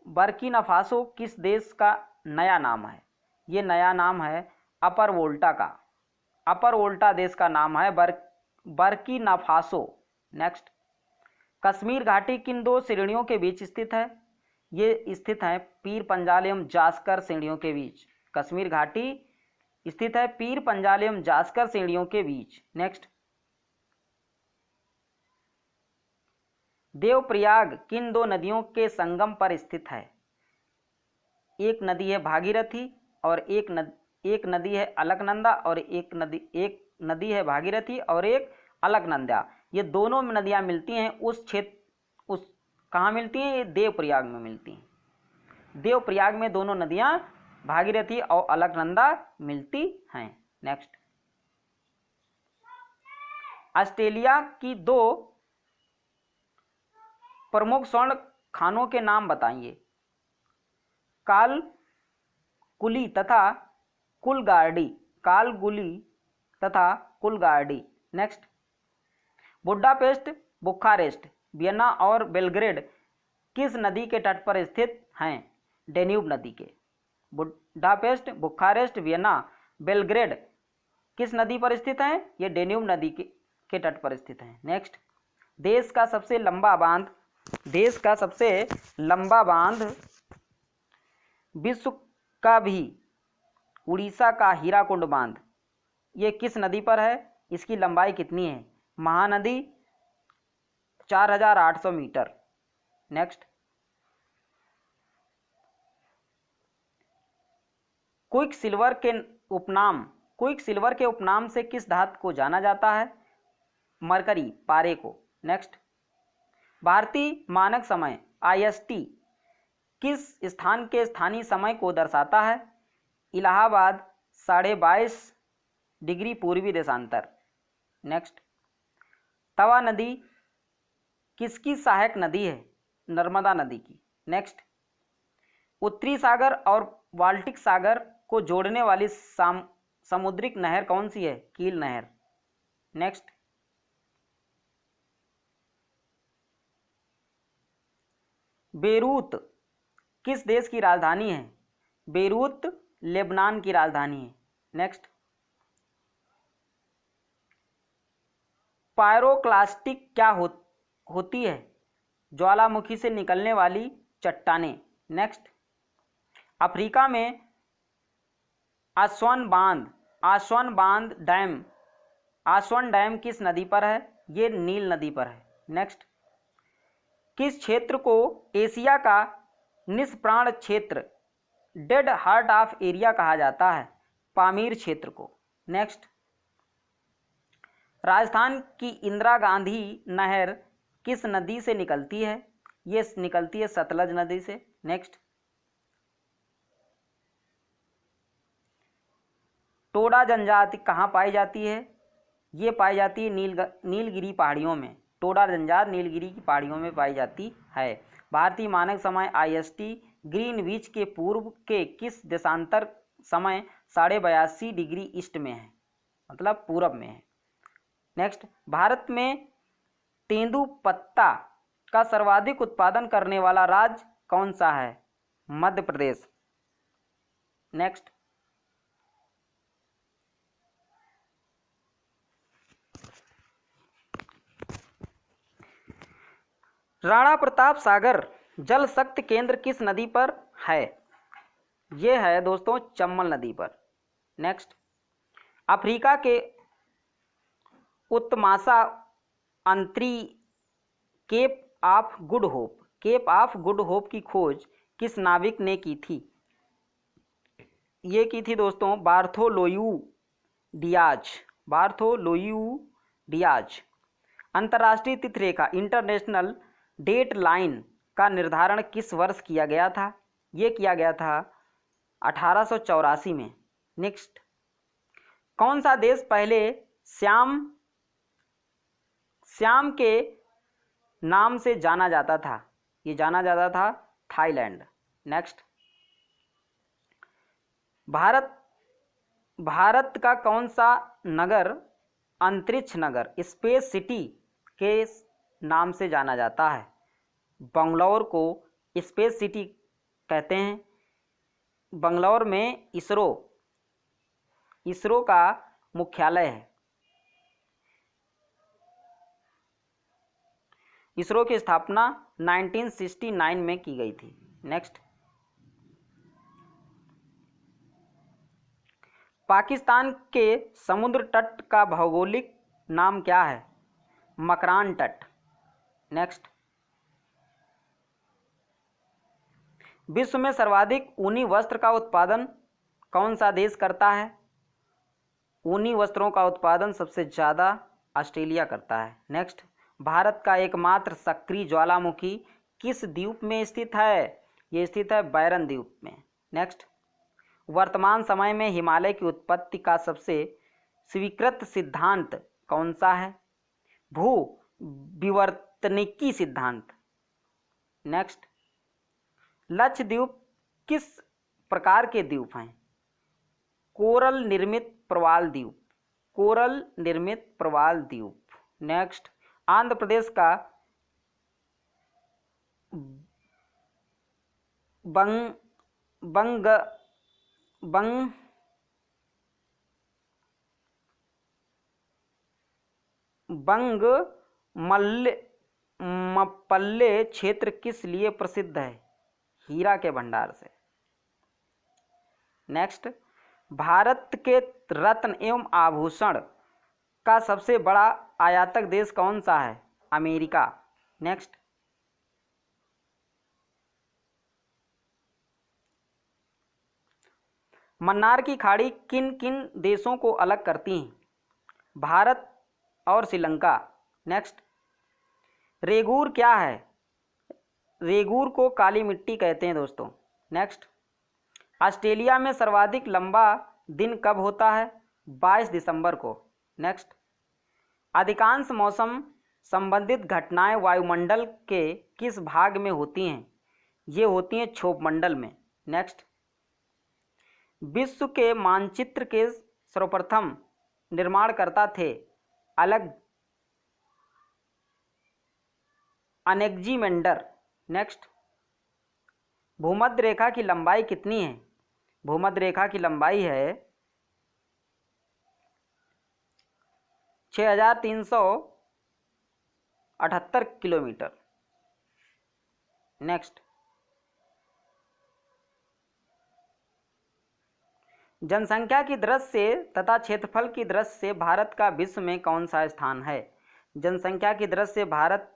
बर्किनाफासो किस देश का नया नाम है? ये नया नाम है अपर वोल्टा का। अपर वोल्टा देश का नाम है बर्किनाफासो। नेक्स्ट, कश्मीर घाटी किन दो श्रेणियों के बीच स्थित है? ये स्थित है पीर पंजाल एवं जास्कर श्रेणियों के बीच। कश्मीर घाटी स्थित है पीर पंजाल एवं जास्कर श्रेणियों के बीच। नेक्स्ट, देवप्रयाग किन दो नदियों के संगम पर स्थित है? एक नदी है भागीरथी और एक नदी है अलकनंदा और एक नदी है भागीरथी और एक अलकनंदा। ये दोनों नदियां मिलती हैं कहाँ मिलती हैं? ये देवप्रयाग में मिलती हैं। देवप्रयाग में दोनों नदियां भागीरथी और अलकनंदा मिलती हैं। नेक्स्ट, ऑस्ट्रेलिया की दो प्रमुख स्वर्ण खानों के नाम बताइए। कालकुली तथा कुलगार्डी। कालकुली तथा कुलगार्डी। नेक्स्ट, बुडापेस्ट, बुखारेस्ट, वियना और बेलग्रेड किस नदी के तट पर स्थित हैं? डेन्यूब नदी के। बुडापेस्ट, बुखारेस्ट, वियना, बेलग्रेड किस नदी पर स्थित हैं? ये डेन्यूब नदी के तट पर स्थित हैं। नेक्स्ट, देश का सबसे लंबा बांध विश्व का भी उड़ीसा का हीराकुंड बांध, ये किस नदी पर है? इसकी लंबाई कितनी है? Mahanadi 4800 metre. Next, quicksilver के उपनाम से किस धातु को जाना जाता है? मरकरी, पारे को। नेक्स्ट, भारतीय मानक समय IST किस स्थान के स्थानीय समय को दर्शाता है? इलाहाबाद 22.5 डिग्री पूर्वी देशांतर। नेक्स्ट, तवा नदी किसकी सहायक नदी है? नर्मदा नदी की। नेक्स्ट, उत्तरी सागर और बाल्टिक सागर को जोड़ने वाली समुद्रिक नहर कौन सी है? कील नहर। नेक्स्ट, बेरूत किस देश की राजधानी है? बेरूत लेबनान की राजधानी है। नेक्स्ट, पायरोक्लास्टिक क्या होती है? ज्वालामुखी से निकलने वाली चट्टानें। नेक्स्ट, अफ्रीका में आस्वान बांध डैम आस्वन डैम किस नदी पर है? ये नील नदी पर है। नेक्स्ट, किस क्षेत्र को एशिया का निष्प्राण क्षेत्र, डेड हार्ट ऑफ एरिया कहा जाता है? पामीर क्षेत्र को। नेक्स्ट, राजस्थान की इंदिरा गांधी नहर किस नदी से निकलती है? ये निकलती है सतलज नदी से। नेक्स्ट, टोडा जनजाति कहाँ पाई जाती है? ये पाई जाती है नीलगिरी पहाड़ियों में। टोडा जनजाति नीलगिरी की पहाड़ियों में पाई जाती है। भारतीय मानक समय IST ग्रीनविच के पूर्व के किस देशांतर समय 82.5 डिग्री ईस्ट में है, मतलब पूरब में है। नेक्स्ट, भारत में तेंदुपत्ता का सर्वाधिक उत्पादन करने वाला राज्य कौन सा है? मध्य प्रदेश। नेक्स्ट, राणा प्रताप सागर जल शक्ति केंद्र किस नदी पर है? ये है दोस्तों चंबल नदी पर। नेक्स्ट, अफ्रीका के उत्तमासा अंतरी केप ऑफ गुड होप की खोज किस नाविक ने की थी? ये की थी दोस्तों बार्थोलोयू डियाज। अंतर्राष्ट्रीय तिथिरेखा इंटरनेशनल डेट लाइन का निर्धारण किस वर्ष किया गया था? ये किया गया था 1884 में। नेक्स्ट, कौन सा देश पहले श्याम के नाम से जाना जाता था? ये जाना जाता था थाईलैंड। नेक्स्ट, भारत का कौन सा नगर अंतरिक्ष नगर स्पेस सिटी के नाम से जाना जाता है? बंगलौर को स्पेस सिटी कहते हैं। बंगलौर में इसरो का मुख्यालय है। इसरो की स्थापना 1969 में की गई थी। नेक्स्ट, पाकिस्तान के समुद्र तट का भौगोलिक नाम क्या है? मकरान तट। नेक्स्ट, विश्व में सर्वाधिक ऊनी वस्त्र का उत्पादन कौन सा देश करता है? ऊनी वस्त्रों का उत्पादन सबसे ज़्यादा ऑस्ट्रेलिया करता है। नेक्स्ट, भारत का एकमात्र सक्रिय ज्वालामुखी किस द्वीप में स्थित है? ये स्थित है बैरन द्वीप में। नेक्स्ट, वर्तमान समय में हिमालय की उत्पत्ति का सबसे स्वीकृत सिद्धांत कौन सा है? भू विवर्तनिकी सिद्धांत। नेक्स्ट, लक्षद्वीप किस प्रकार के द्वीप हैं? कोरल निर्मित प्रवाल द्वीप। नेक्स्ट, आंध्र प्रदेश का बंगमपल्ले क्षेत्र किस लिए प्रसिद्ध है? हीरा के भंडार से। नेक्स्ट, भारत के रत्न एवं आभूषण का सबसे बड़ा आयातक देश कौन सा है? अमेरिका। नेक्स्ट, मन्नार की खाड़ी किन किन देशों को अलग करती हैं? भारत और श्रीलंका। नेक्स्ट, रेगूर क्या है? रेगूर को काली मिट्टी कहते हैं दोस्तों। नेक्स्ट, ऑस्ट्रेलिया में सर्वाधिक लंबा दिन कब होता है? 22 दिसंबर को। नेक्स्ट, अधिकांश मौसम संबंधित घटनाएं वायुमंडल के किस भाग में होती हैं? ये होती हैं क्षोभमंडल में। नेक्स्ट, विश्व के मानचित्र के सर्वप्रथम निर्माणकर्ता थे अलेक्जेंडर। नेक्स्ट, भूमध्य रेखा की लंबाई कितनी है? भूमध्य रेखा की लंबाई है 6378 किलोमीटर। नेक्स्ट, जनसंख्या की दृष्टि से तथा क्षेत्रफल की दृष्टि से भारत का विश्व में कौन सा स्थान है? जनसंख्या की दृष्टि से भारत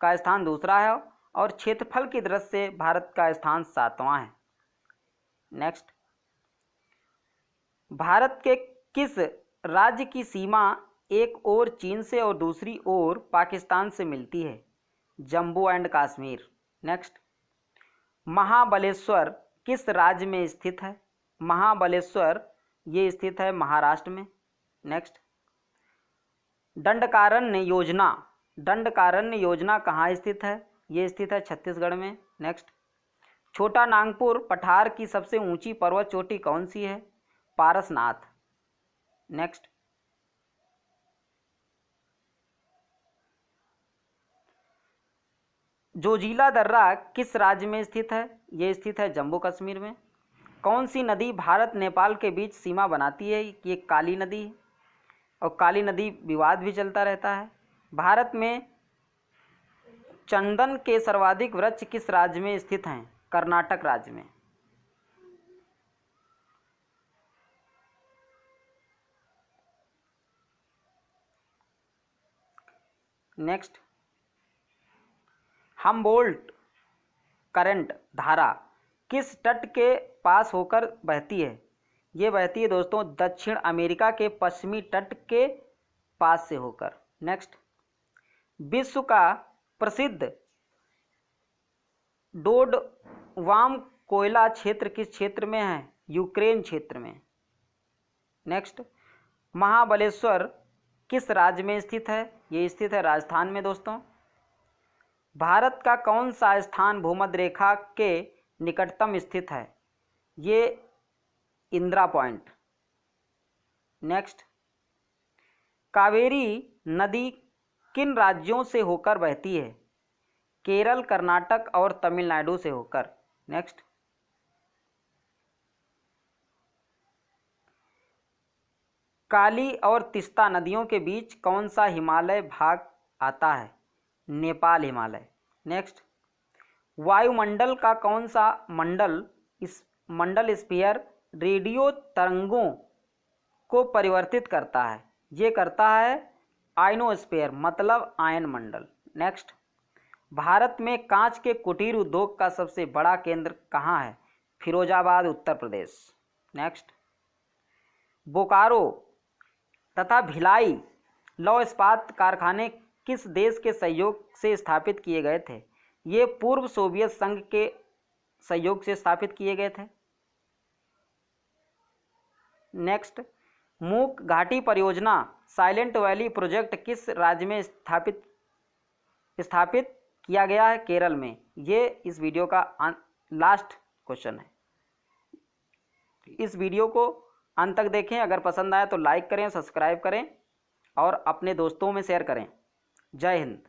का स्थान दूसरा है और क्षेत्रफल की दृष्टि से भारत का स्थान 7वां है। नेक्स्ट, भारत के किस राज्य की सीमा एक ओर चीन से और दूसरी ओर पाकिस्तान से मिलती है? जम्मू एंड कश्मीर। नेक्स्ट, महाबलेश्वर किस राज्य में स्थित है? महाबलेश्वर ये स्थित है महाराष्ट्र में। नेक्स्ट, दंडकारण्य योजना कहाँ स्थित है? ये स्थित है छत्तीसगढ़ में। नेक्स्ट, छोटा नागपुर पठार की सबसे ऊंची पर्वत चोटी कौन सी है? पारसनाथ। नेक्स्ट, जोजिला दर्रा किस राज्य में स्थित है? ये स्थित है जम्मू कश्मीर में। कौन सी नदी भारत नेपाल के बीच सीमा बनाती है? ये काली नदी है और काली नदी विवाद भी चलता रहता है। भारत में चंदन के सर्वाधिक वृक्ष किस राज्य में स्थित हैं? कर्नाटक राज्य में। नेक्स्ट, हम्बोल्ट करंट धारा किस तट के पास होकर बहती है? ये बहती है दोस्तों दक्षिण अमेरिका के पश्चिमी तट के पास से होकर। नेक्स्ट, विश्व का प्रसिद्ध डोडवाम कोयला क्षेत्र किस क्षेत्र में है? यूक्रेन क्षेत्र में। नेक्स्ट, महाबलेश्वर किस राज्य में स्थित है? ये स्थित है राजस्थान में दोस्तों। भारत का कौन सा स्थान भूमध्य रेखा के निकटतम स्थित है? ये इंदिरा पॉइंट। नेक्स्ट, कावेरी नदी किन राज्यों से होकर बहती है? केरल, कर्नाटक और तमिलनाडु से होकर। नेक्स्ट, काली और तीस्ता नदियों के बीच कौन सा हिमालय भाग आता है? नेपाल हिमालय। नेक्स्ट, वायुमंडल का कौन सा मंडल स्फीयर रेडियो तरंगों को परिवर्तित करता है? ये करता है आयनोस्फीयर मतलब आयन मंडल। नेक्स्ट, भारत में कांच के कुटीर उद्योग का सबसे बड़ा केंद्र कहाँ है? फिरोजाबाद, उत्तर प्रदेश। नेक्स्ट, बोकारो तथा भिलाई लौह इस्पात कारखाने किस देश के सहयोग से स्थापित किए गए थे? ये पूर्व सोवियत संघ के सहयोग से स्थापित किए गए थे। नेक्स्ट, मूक घाटी परियोजना साइलेंट वैली प्रोजेक्ट किस राज्य में स्थापित किया गया है? केरल में। ये इस वीडियो का लास्ट क्वेश्चन है। इस वीडियो को अंत तक देखें। अगर पसंद आए तो लाइक करें, सब्सक्राइब करें और अपने दोस्तों में शेयर करें। जय हिंद।